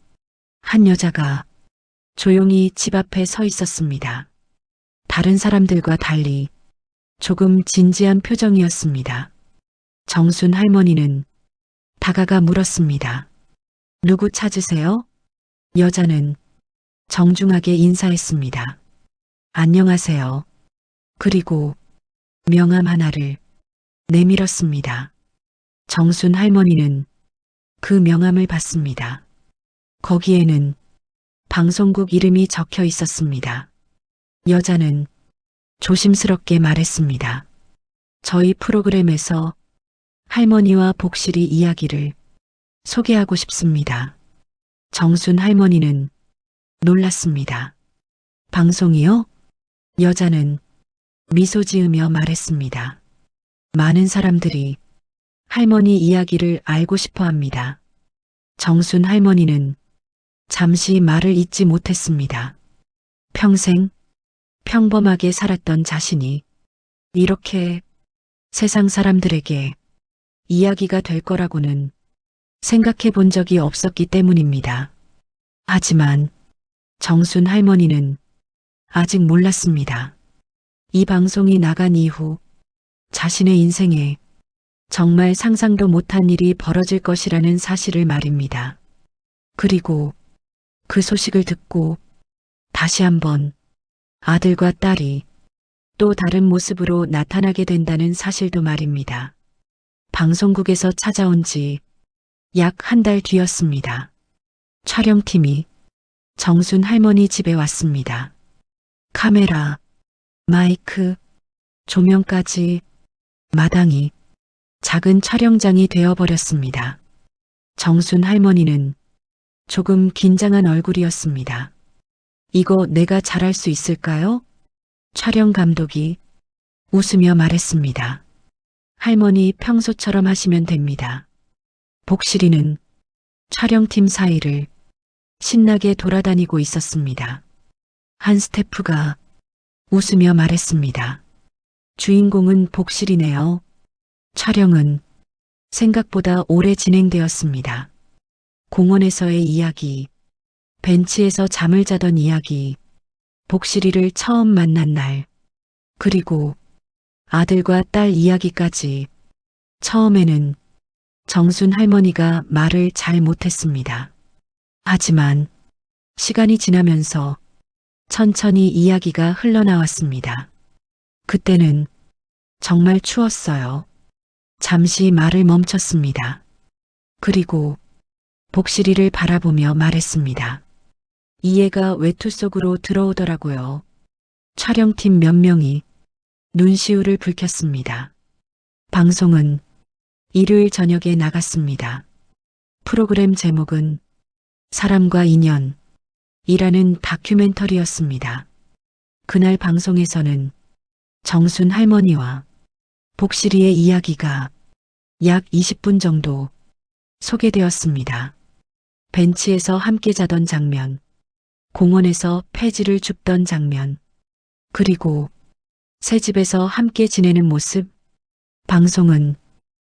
한 여자가 조용히 집 앞에 서 있었습니다. 다른 사람들과 달리 조금 진지한 표정이었습니다. 정순 할머니는 다가가 물었습니다. 누구 찾으세요? 여자는 정중하게 인사했습니다. 안녕하세요. 그리고 명함 하나를 내밀었습니다. 정순 할머니는 그 명함을 봤습니다. 거기에는 방송국 이름이 적혀 있었습니다. 여자는 조심스럽게 말했습니다. 저희 프로그램에서 할머니와 복실이 이야기를 소개하고 싶습니다. 정순 할머니는 놀랐습니다. 방송이요? 여자는 미소 지으며 말했습니다. 많은 사람들이 할머니 이야기를 알고 싶어 합니다. 정순 할머니는 잠시 말을 잇지 못했습니다. 평생 평범하게 살았던 자신이 이렇게 세상 사람들에게 이야기가 될 거라고는 생각해 본 적이 없었기 때문입니다. 하지만 정순 할머니는 아직 몰랐습니다. 이 방송이 나간 이후 자신의 인생에 정말 상상도 못한 일이 벌어질 것이라는 사실을 말입니다. 그리고 그 소식을 듣고 다시 한번 아들과 딸이 또 다른 모습으로 나타나게 된다는 사실도 말입니다. 방송국에서 찾아온 지 약 한 달 뒤였습니다. 촬영팀이 정순 할머니 집에 왔습니다. 카메라, 마이크, 조명까지 마당이 작은 촬영장이 되어버렸습니다. 정순 할머니는 조금 긴장한 얼굴이었습니다. 이거 내가 잘할 수 있을까요? 촬영 감독이 웃으며 말했습니다. 할머니 평소처럼 하시면 됩니다. 복실이는 촬영팀 사이를 신나게 돌아다니고 있었습니다. 한 스태프가 웃으며 말했습니다. 주인공은 복실이네요. 촬영은 생각보다 오래 진행되었습니다. 공원에서의 이야기, 벤치에서 잠을 자던 이야기, 복실이를 처음 만난 날, 그리고 아들과 딸 이야기까지. 처음에는 정순 할머니가 말을 잘 못했습니다. 하지만 시간이 지나면서 천천히 이야기가 흘러나왔습니다. 그때는 정말 추웠어요. 잠시 말을 멈췄습니다. 그리고 복실이를 바라보며 말했습니다. 이해가 외투 속으로 들어오더라고요. 촬영팀 몇 명이 눈시울을 붉혔습니다. 방송은 일요일 저녁에 나갔습니다. 프로그램 제목은 사람과 인연이라는 다큐멘터리였습니다. 그날 방송에서는 정순 할머니와 복실이의 이야기가 약 20분 정도 소개되었습니다. 벤치에서 함께 자던 장면, 공원에서 폐지를 줍던 장면, 그리고 새 집에서 함께 지내는 모습. 방송은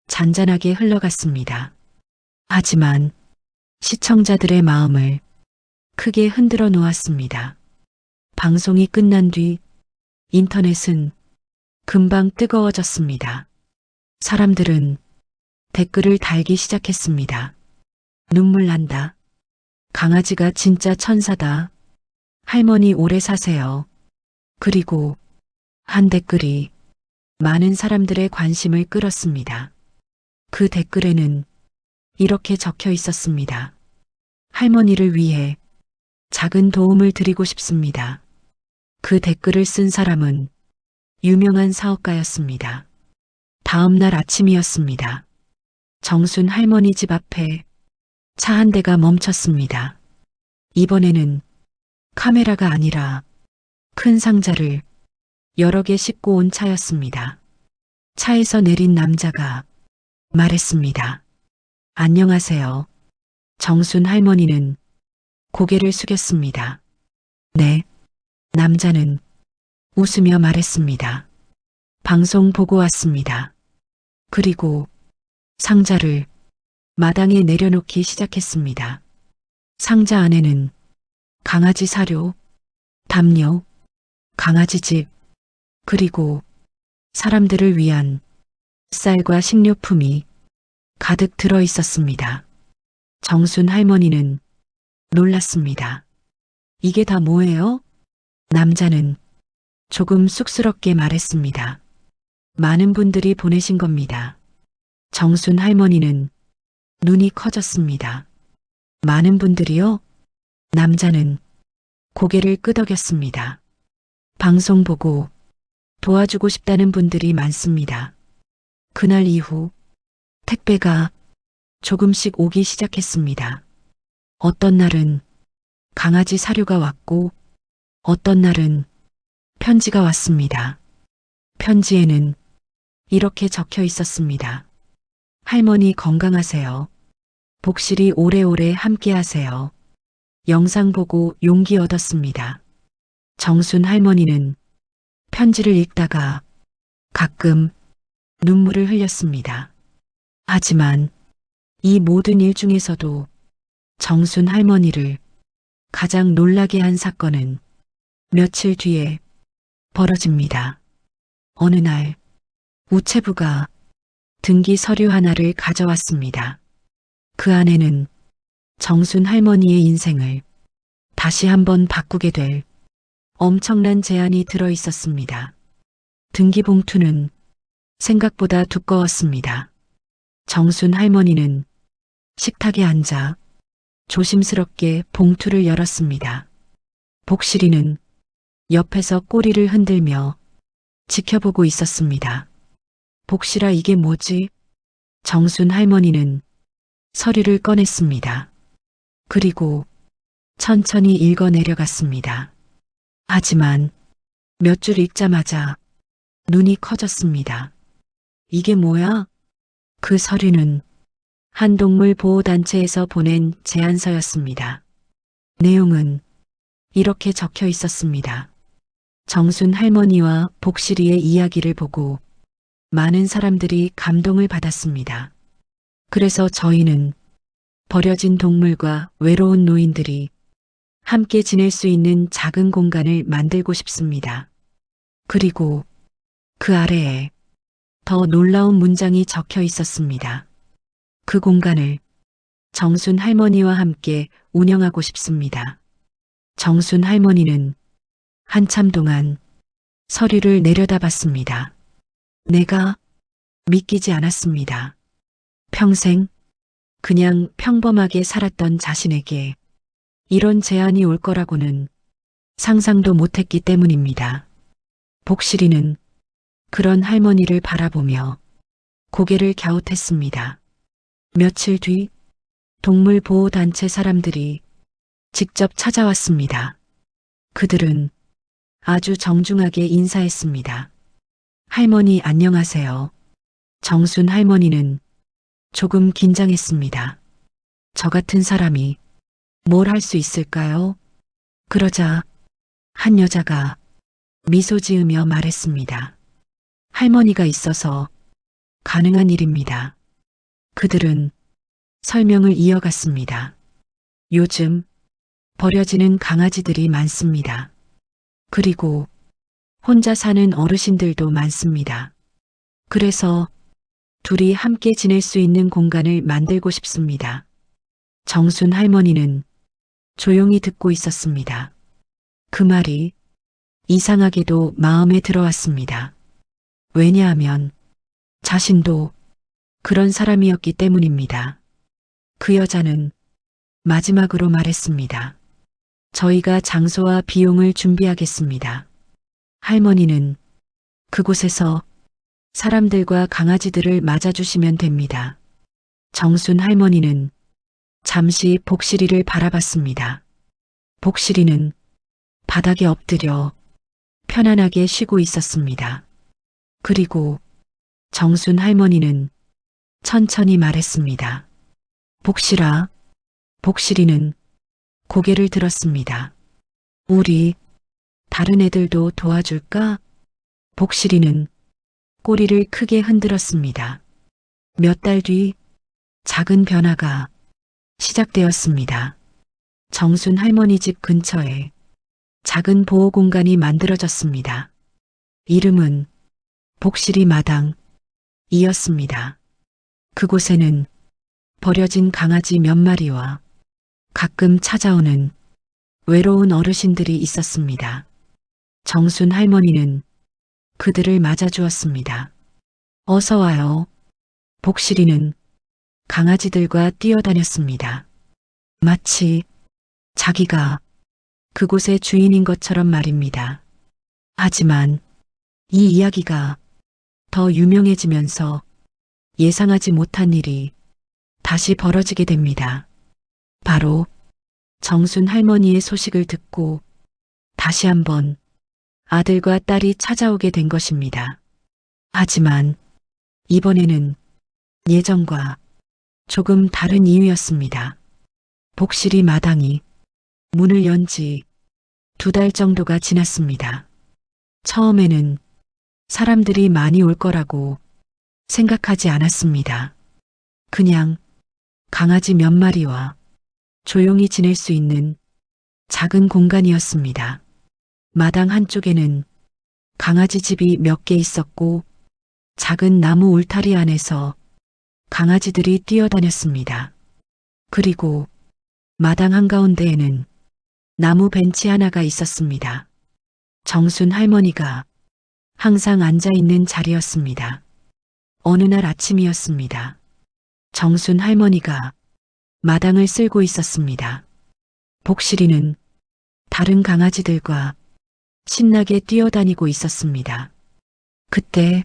잔잔하게 흘러갔습니다. 하지만 시청자들의 마음을 크게 흔들어 놓았습니다. 방송이 끝난 뒤 인터넷은 금방 뜨거워졌습니다. 사람들은 댓글을 달기 시작했습니다. 눈물 난다. 강아지가 진짜 천사다. 할머니 오래 사세요. 그리고 한 댓글이 많은 사람들의 관심을 끌었습니다. 그 댓글에는 이렇게 적혀 있었습니다. 할머니를 위해 작은 도움을 드리고 싶습니다. 그 댓글을 쓴 사람은 유명한 사업가였습니다. 다음 날 아침이었습니다. 정순 할머니 집 앞에 차 한 대가 멈췄습니다. 이번에는 카메라가 아니라 큰 상자를 여러 개 싣고 온 차였습니다. 차에서 내린 남자가 말했습니다. 안녕하세요. 정순 할머니는 고개를 숙였습니다. 네. 남자는 웃으며 말했습니다. 방송 보고 왔습니다. 그리고 상자를 마당에 내려놓기 시작했습니다. 상자 안에는 강아지 사료, 담요, 강아지 집, 그리고 사람들을 위한 쌀과 식료품이 가득 들어 있었습니다. 정순 할머니는 놀랐습니다. 이게 다 뭐예요? 남자는 조금 쑥스럽게 말했습니다. 많은 분들이 보내신 겁니다. 정순 할머니는 눈이 커졌습니다. 많은 분들이요? 남자는 고개를 끄덕였습니다. 방송 보고 도와주고 싶다는 분들이 많습니다. 그날 이후 택배가 조금씩 오기 시작했습니다. 어떤 날은 강아지 사료가 왔고 어떤 날은 편지가 왔습니다. 편지에는 이렇게 적혀 있었습니다. 할머니 건강하세요. 복실이 오래오래 함께 하세요. 영상 보고 용기 얻었습니다. 정순 할머니는 편지를 읽다가 가끔 눈물을 흘렸습니다. 하지만 이 모든 일 중에서도 정순 할머니를 가장 놀라게 한 사건은 며칠 뒤에 벌어집니다. 어느 날 우체부가 등기 서류 하나를 가져왔습니다. 그 안에는 정순 할머니의 인생을 다시 한번 바꾸게 될 엄청난 제안이 들어 있었습니다. 등기 봉투는 생각보다 두꺼웠습니다. 정순 할머니는 식탁에 앉아 조심스럽게 봉투를 열었습니다. 복실이는 옆에서 꼬리를 흔들며 지켜보고 있었습니다. 복실아, 이게 뭐지? 정순 할머니는 서류를 꺼냈습니다. 그리고 천천히 읽어 내려갔습니다. 하지만 몇 줄 읽자마자 눈이 커졌습니다. 이게 뭐야? 그 서류는 한 동물 보호단체에서 보낸 제안서였습니다. 내용은 이렇게 적혀 있었습니다. 정순 할머니와 복실이의 이야기를 보고 많은 사람들이 감동을 받았습니다. 그래서 저희는 버려진 동물과 외로운 노인들이 함께 지낼 수 있는 작은 공간을 만들고 싶습니다. 그리고 그 아래에 더 놀라운 문장이 적혀 있었습니다. 그 공간을 정순 할머니와 함께 운영하고 싶습니다. 정순 할머니는 한참 동안 서류를 내려다봤습니다. 내가 믿기지 않았습니다. 평생 그냥 평범하게 살았던 자신에게 이런 제안이 올 거라고는 상상도 못했기 때문입니다. 복실이는 그런 할머니를 바라보며 고개를 갸웃했습니다. 며칠 뒤 동물보호단체 사람들이 직접 찾아왔습니다. 그들은 아주 정중하게 인사했습니다. 할머니 안녕하세요. 정순 할머니는 조금 긴장했습니다. 저 같은 사람이 뭘 할 수 있을까요? 그러자 한 여자가 미소 지으며 말했습니다. 할머니가 있어서 가능한 일입니다. 그들은 설명을 이어갔습니다. 요즘 버려지는 강아지들이 많습니다. 그리고 혼자 사는 어르신들도 많습니다. 그래서 둘이 함께 지낼 수 있는 공간을 만들고 싶습니다. 정순 할머니는 조용히 듣고 있었습니다. 그 말이 이상하게도 마음에 들어왔습니다. 왜냐하면 자신도 그런 사람이었기 때문입니다. 그 여자는 마지막으로 말했습니다. 저희가 장소와 비용을 준비하겠습니다. 할머니는 그곳에서 사람들과 강아지들을 맞아주시면 됩니다. 정순 할머니는 잠시 복실이를 바라봤습니다. 복실이는 바닥에 엎드려 편안하게 쉬고 있었습니다. 그리고 정순 할머니는 천천히 말했습니다. 복실아. 복실이는 고개를 들었습니다. 우리 다른 애들도 도와줄까? 복실이는 꼬리를 크게 흔들었습니다. 몇 달 뒤 작은 변화가 시작되었습니다. 정순 할머니 집 근처에 작은 보호 공간이 만들어졌습니다. 이름은 복실이 마당이었습니다. 그곳에는 버려진 강아지 몇 마리와 가끔 찾아오는 외로운 어르신들이 있었습니다. 정순 할머니는 그들을 맞아주었습니다. 어서 와요. 복실이는 강아지들과 뛰어다녔습니다. 마치 자기가 그곳의 주인인 것처럼 말입니다. 하지만 이 이야기가 더 유명해지면서 예상하지 못한 일이 다시 벌어지게 됩니다. 바로 정순 할머니의 소식을 듣고 다시 한번 아들과 딸이 찾아오게 된 것입니다. 하지만 이번에는 예전과 조금 다른 이유였습니다. 복실이 마당이 문을 연 지 2달 정도가 지났습니다. 처음에는 사람들이 많이 올 거라고 생각하지 않았습니다. 그냥 강아지 몇 마리와 조용히 지낼 수 있는 작은 공간이었습니다. 마당 한쪽에는 강아지 집이 몇 개 있었고 작은 나무 울타리 안에서 강아지들이 뛰어다녔습니다. 그리고 마당 한가운데에는 나무 벤치 하나가 있었습니다. 정순 할머니가 항상 앉아 있는 자리였습니다. 어느 날 아침이었습니다. 정순 할머니가 마당을 쓸고 있었습니다. 복실이는 다른 강아지들과 신나게 뛰어다니고 있었습니다. 그때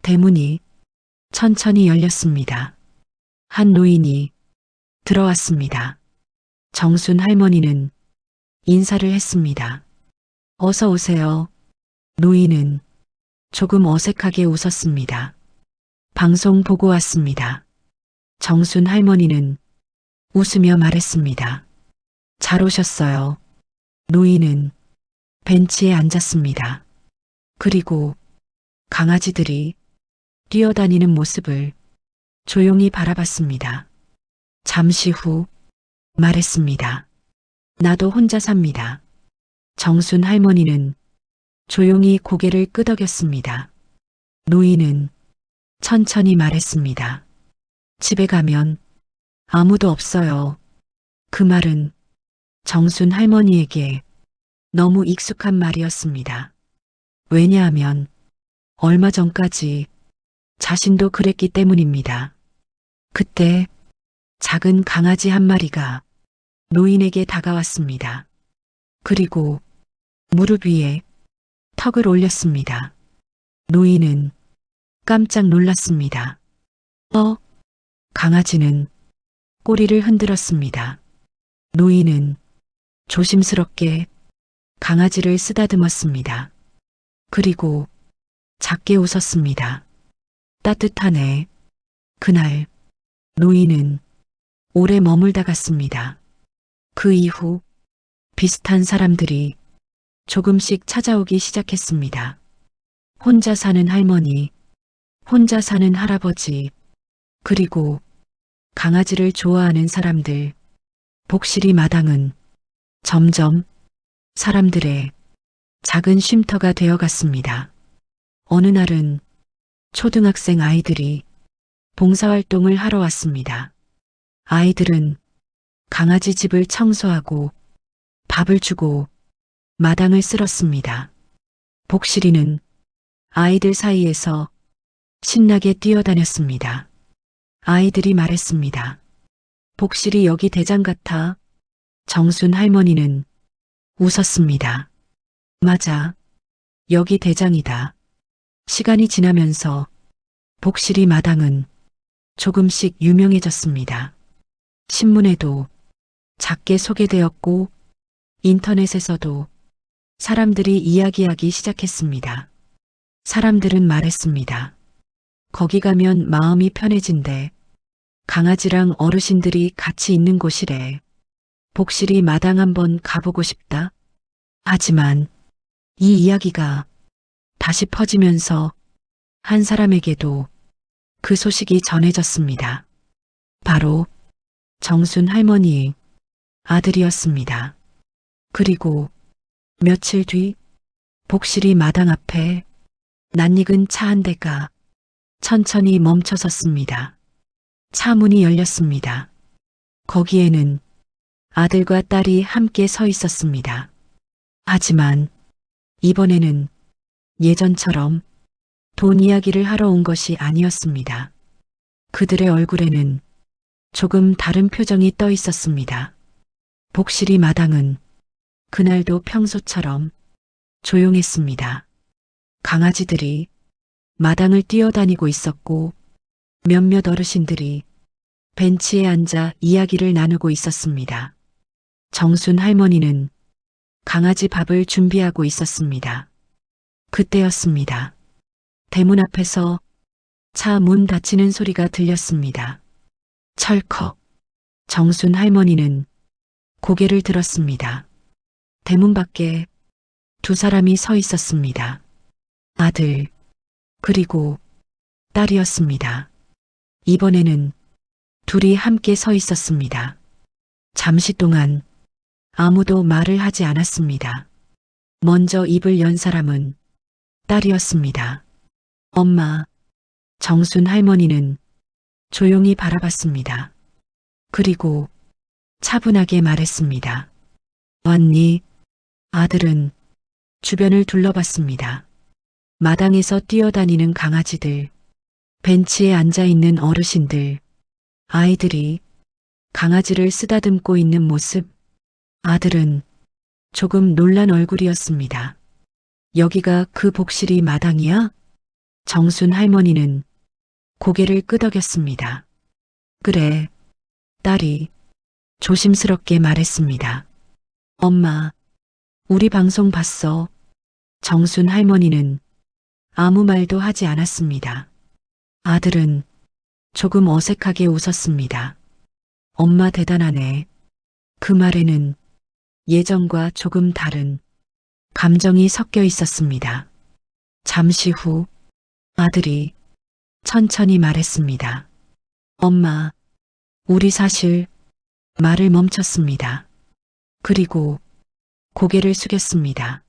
대문이 천천히 열렸습니다. 한 노인이 들어왔습니다. 정순 할머니는 인사를 했습니다. 어서 오세요. 노인은 조금 어색하게 웃었습니다. 방송 보고 왔습니다. 정순 할머니는 웃으며 말했습니다. 잘 오셨어요. 노인은 벤치에 앉았습니다. 그리고 강아지들이 뛰어다니는 모습을 조용히 바라봤습니다. 잠시 후 말했습니다. 나도 혼자 삽니다. 정순 할머니는 조용히 고개를 끄덕였습니다. 노인은 천천히 말했습니다. 집에 가면 아무도 없어요. 그 말은 정순 할머니에게 너무 익숙한 말이었습니다. 왜냐하면 얼마 전까지 자신도 그랬기 때문입니다. 그때 작은 강아지 한 마리가 노인에게 다가왔습니다. 그리고 무릎 위에 턱을 올렸습니다. 노인은 깜짝 놀랐습니다. 강아지는 꼬리를 흔들었습니다. 노인은 조심스럽게 강아지를 쓰다듬었습니다. 그리고 작게 웃었습니다. 따뜻하네. 그날 노인은 오래 머물다 갔습니다. 그 이후 비슷한 사람들이 조금씩 찾아오기 시작했습니다. 혼자 사는 할머니, 혼자 사는 할아버지, 그리고 강아지를 좋아하는 사람들. 복실이 마당은 점점 사람들의 작은 쉼터가 되어갔습니다. 어느 날은 초등학생 아이들이 봉사활동을 하러 왔습니다. 아이들은 강아지 집을 청소하고 밥을 주고 마당을 쓸었습니다. 복실이는 아이들 사이에서 신나게 뛰어다녔습니다. 아이들이 말했습니다. 복실이 여기 대장 같아. 정순 할머니는 웃었습니다. 맞아. 여기 대장이다. 시간이 지나면서 복실이 마당은 조금씩 유명해졌습니다. 신문에도 작게 소개되었고 인터넷에서도 사람들이 이야기하기 시작했습니다. 사람들은 말했습니다. 거기 가면 마음이 편해진대. 강아지랑 어르신들이 같이 있는 곳이래. 복실이 마당 한번 가보고 싶다. 하지만 이 이야기가 다시 퍼지면서 한 사람에게도 그 소식이 전해졌습니다. 바로 정순 할머니의 아들이었습니다. 그리고 며칠 뒤 복실이 마당 앞에 낯익은 차 한 대가 천천히 멈춰섰습니다. 차 문이 열렸습니다. 거기에는 아들과 딸이 함께 서 있었습니다. 하지만 이번에는 예전처럼 돈 이야기를 하러 온 것이 아니었습니다. 그들의 얼굴에는 조금 다른 표정이 떠 있었습니다. 복실이 마당은 그날도 평소처럼 조용했습니다. 강아지들이 마당을 뛰어다니고 있었고 몇몇 어르신들이 벤치에 앉아 이야기를 나누고 있었습니다. 정순 할머니는 강아지 밥을 준비하고 있었습니다. 그때였습니다. 대문 앞에서 차 문 닫히는 소리가 들렸습니다. 철컥. 정순 할머니는 고개를 들었습니다. 대문 밖에 두 사람이 서 있었습니다. 아들, 그리고 딸이었습니다. 이번에는 둘이 함께 서 있었습니다. 잠시 동안 아무도 말을 하지 않았습니다. 먼저 입을 연 사람은 딸이었습니다. 엄마. 정순 할머니는 조용히 바라봤습니다. 그리고 차분하게 말했습니다. 왔니? 아들은 주변을 둘러봤습니다. 마당에서 뛰어다니는 강아지들, 벤치에 앉아있는 어르신들, 아이들이 강아지를 쓰다듬고 있는 모습. 아들은 조금 놀란 얼굴이었습니다. 여기가 그 복실이 마당이야? 정순 할머니는 고개를 끄덕였습니다. 그래, 딸이 조심스럽게 말했습니다. 엄마, 우리 방송 봤어. 정순 할머니는 아무 말도 하지 않았습니다. 아들은 조금 어색하게 웃었습니다. 엄마 대단하네. 그 말에는 예전과 조금 다른 감정이 섞여 있었습니다. 잠시 후 아들이 천천히 말했습니다. 엄마, 우리 사실 말을 멈췄습니다. 그리고 고개를 숙였습니다.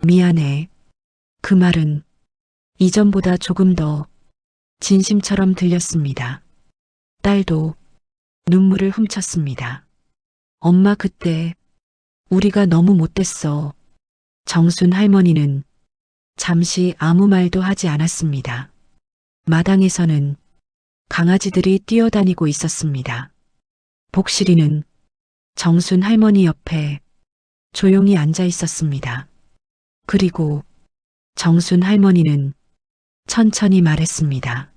미안해. 그 말은 이전보다 조금 더 진심처럼 들렸습니다. 딸도 눈물을 훔쳤습니다. 엄마 그때 우리가 너무 못됐어. 정순 할머니는 잠시 아무 말도 하지 않았습니다. 마당에서는 강아지들이 뛰어다니고 있었습니다. 복실이는 정순 할머니 옆에 조용히 앉아 있었습니다. 그리고 정순 할머니는 천천히 말했습니다.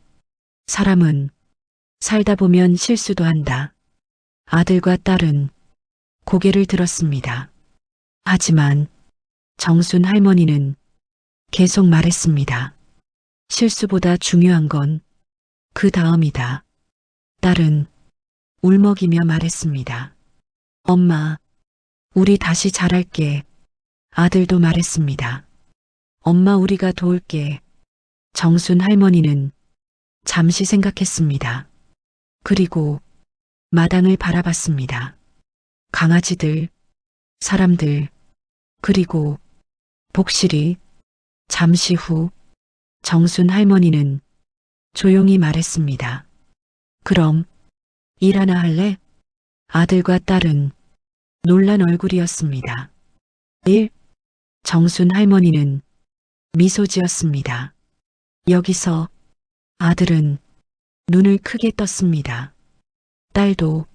사람은 살다 보면 실수도 한다. 아들과 딸은 고개를 들었습니다. 하지만 정순 할머니는 계속 말했습니다. 실수보다 중요한 건 그 다음이다. 딸은 울먹이며 말했습니다. 엄마, 우리 다시 잘할게. 아들도 말했습니다. 엄마 우리가 도울게. 정순 할머니는 잠시 생각했습니다. 그리고 마당을 바라봤습니다. 강아지들, 사람들, 그리고 복실이. 잠시 후 정순 할머니는 조용히 말했습니다. 그럼 일 하나 할래? 아들과 딸은 놀란 얼굴이었습니다. 일? 정순 할머니는 미소 지었습니다. 여기서 아들은 눈을 크게 떴습니다. 딸도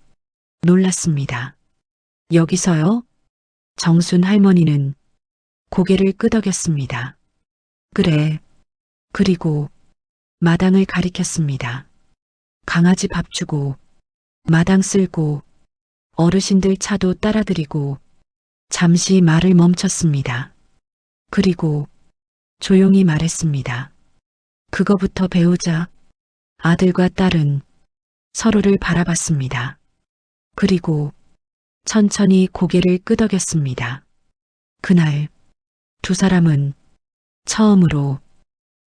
놀랐습니다. 여기서요? 정순 할머니는 고개를 끄덕였습니다. 그래. 그리고 마당을 가리켰습니다. 강아지 밥 주고, 마당 쓸고, 어르신들 차도 따라드리고, 잠시 말을 멈췄습니다. 그리고 조용히 말했습니다. 그거부터 배우자. 아들과 딸은 서로를 바라봤습니다. 그리고 천천히 고개를 끄덕였습니다. 그날 두 사람은 처음으로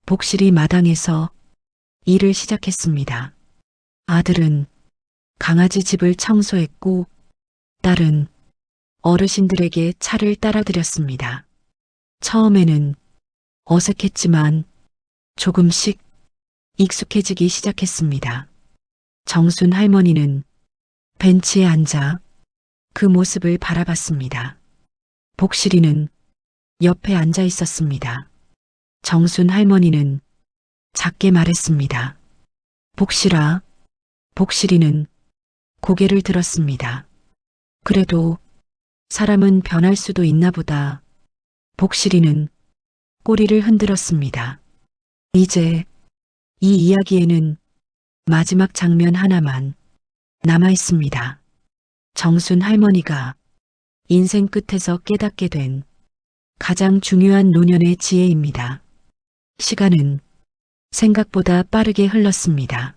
복실이 마당에서 일을 시작했습니다. 아들은 강아지 집을 청소했고 딸은 어르신들에게 차를 따라드렸습니다. 처음에는 어색했지만 조금씩 익숙해지기 시작했습니다. 정순 할머니는 벤치에 앉아 그 모습을 바라봤습니다. 복실이는 옆에 앉아 있었습니다. 정순 할머니는 작게 말했습니다. 복실아. 복실이는 고개를 들었습니다. 그래도 사람은 변할 수도 있나 보다. 복실이는 꼬리를 흔들었습니다. 이제 이 이야기에는 마지막 장면 하나만 남아 있습니다. 정순 할머니가 인생 끝에서 깨닫게 된 가장 중요한 노년의 지혜입니다. 시간은 생각보다 빠르게 흘렀습니다.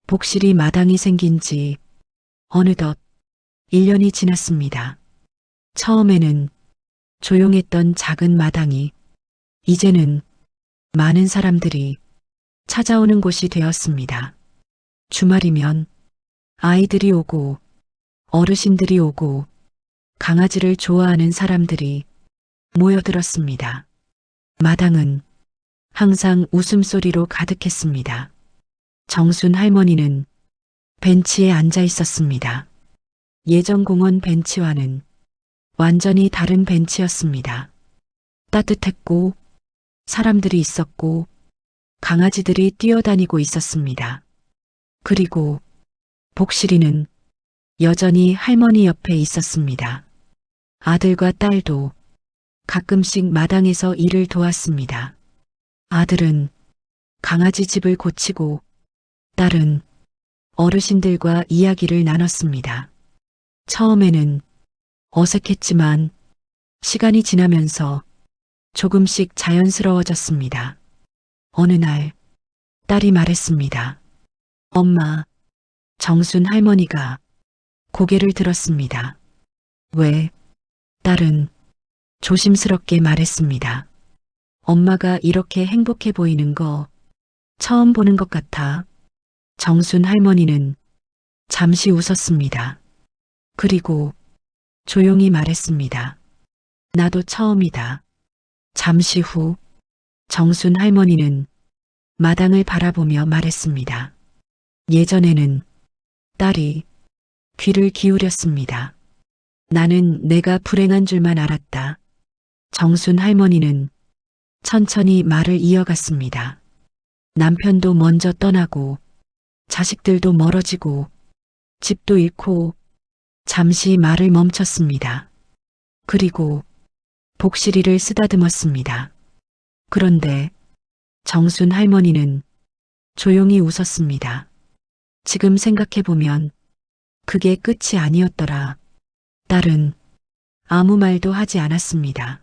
복실이 마당이 생긴 지 어느덧 1년이 지났습니다. 처음에는 조용했던 작은 마당이 이제는 많은 사람들이 찾아오는 곳이 되었습니다. 주말이면 아이들이 오고 어르신들이 오고 강아지를 좋아하는 사람들이 모여들었습니다. 마당은 항상 웃음소리로 가득했습니다. 정순 할머니는 벤치에 앉아 있었습니다. 예전 공원 벤치와는 완전히 다른 벤치였습니다. 따뜻했고 사람들이 있었고 강아지들이 뛰어다니고 있었습니다. 그리고 복실이는 여전히 할머니 옆에 있었습니다. 아들과 딸도 가끔씩 마당에서 일을 도왔습니다. 아들은 강아지 집을 고치고 딸은 어르신들과 이야기를 나눴습니다. 처음에는 어색했지만 시간이 지나면서 조금씩 자연스러워졌습니다. 어느 날 딸이 말했습니다. 엄마, 정순 할머니가 고개를 들었습니다. 왜? 딸은 조심스럽게 말했습니다. 엄마가 이렇게 행복해 보이는 거 처음 보는 것 같아. 정순 할머니는 잠시 웃었습니다. 그리고 조용히 말했습니다. 나도 처음이다. 잠시 후 정순 할머니는 마당을 바라보며 말했습니다. 예전에는 딸이 귀를 기울였습니다. 나는 내가 불행한 줄만 알았다. 정순 할머니는 천천히 말을 이어갔습니다. 남편도 먼저 떠나고 자식들도 멀어지고 집도 잃고 잠시 말을 멈췄습니다. 그리고 복실이를 쓰다듬었습니다. 그런데 정순 할머니는 조용히 웃었습니다. 지금 생각해보면 그게 끝이 아니었더라. 딸은 아무 말도 하지 않았습니다.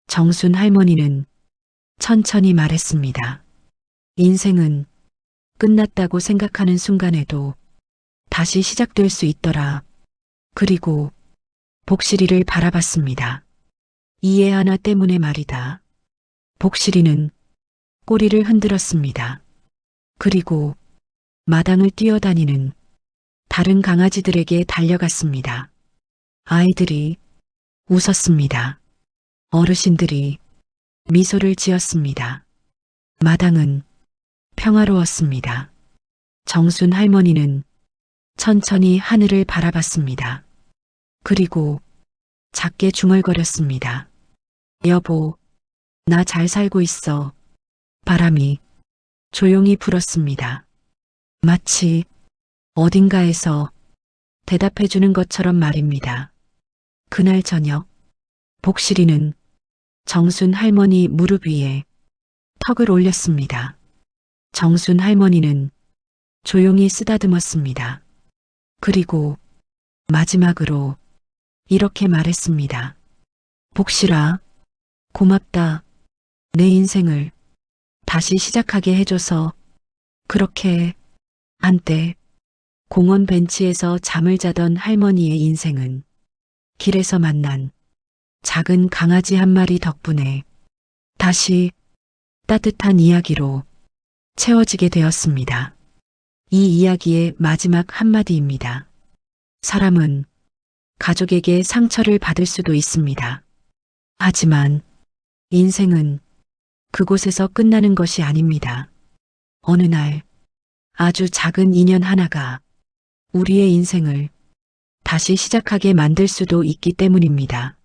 정순 할머니는 천천히 말했습니다. 인생은 끝났다고 생각하는 순간에도 다시 시작될 수 있더라. 그리고 복실이를 바라봤습니다. 이 애 하나 때문에 말이다. 복실이는 꼬리를 흔들었습니다. 그리고 마당을 뛰어다니는 다른 강아지들에게 달려갔습니다. 아이들이 웃었습니다. 어르신들이 미소를 지었습니다. 마당은 평화로웠습니다. 정순 할머니는 천천히 하늘을 바라봤습니다. 그리고 작게 중얼거렸습니다. 여보, 나 잘 살고 있어. 바람이 조용히 불었습니다. 마치 어딘가에서 대답해주는 것처럼 말입니다. 그날 저녁, 복실이는 정순 할머니 무릎 위에 턱을 올렸습니다. 정순 할머니는 조용히 쓰다듬었습니다. 그리고 마지막으로 이렇게 말했습니다. 복실아, 고맙다. 내 인생을 다시 시작하게 해줘서. 그렇게 한때 공원 벤치에서 잠을 자던 할머니의 인생은 길에서 만난 작은 강아지 한 마리 덕분에 다시 따뜻한 이야기로 채워지게 되었습니다. 이 이야기의 마지막 한마디입니다. 사람은 가족에게 상처를 받을 수도 있습니다. 하지만 인생은 그곳에서 끝나는 것이 아닙니다. 어느 날 아주 작은 인연 하나가 우리의 인생을 다시 시작하게 만들 수도 있기 때문입니다.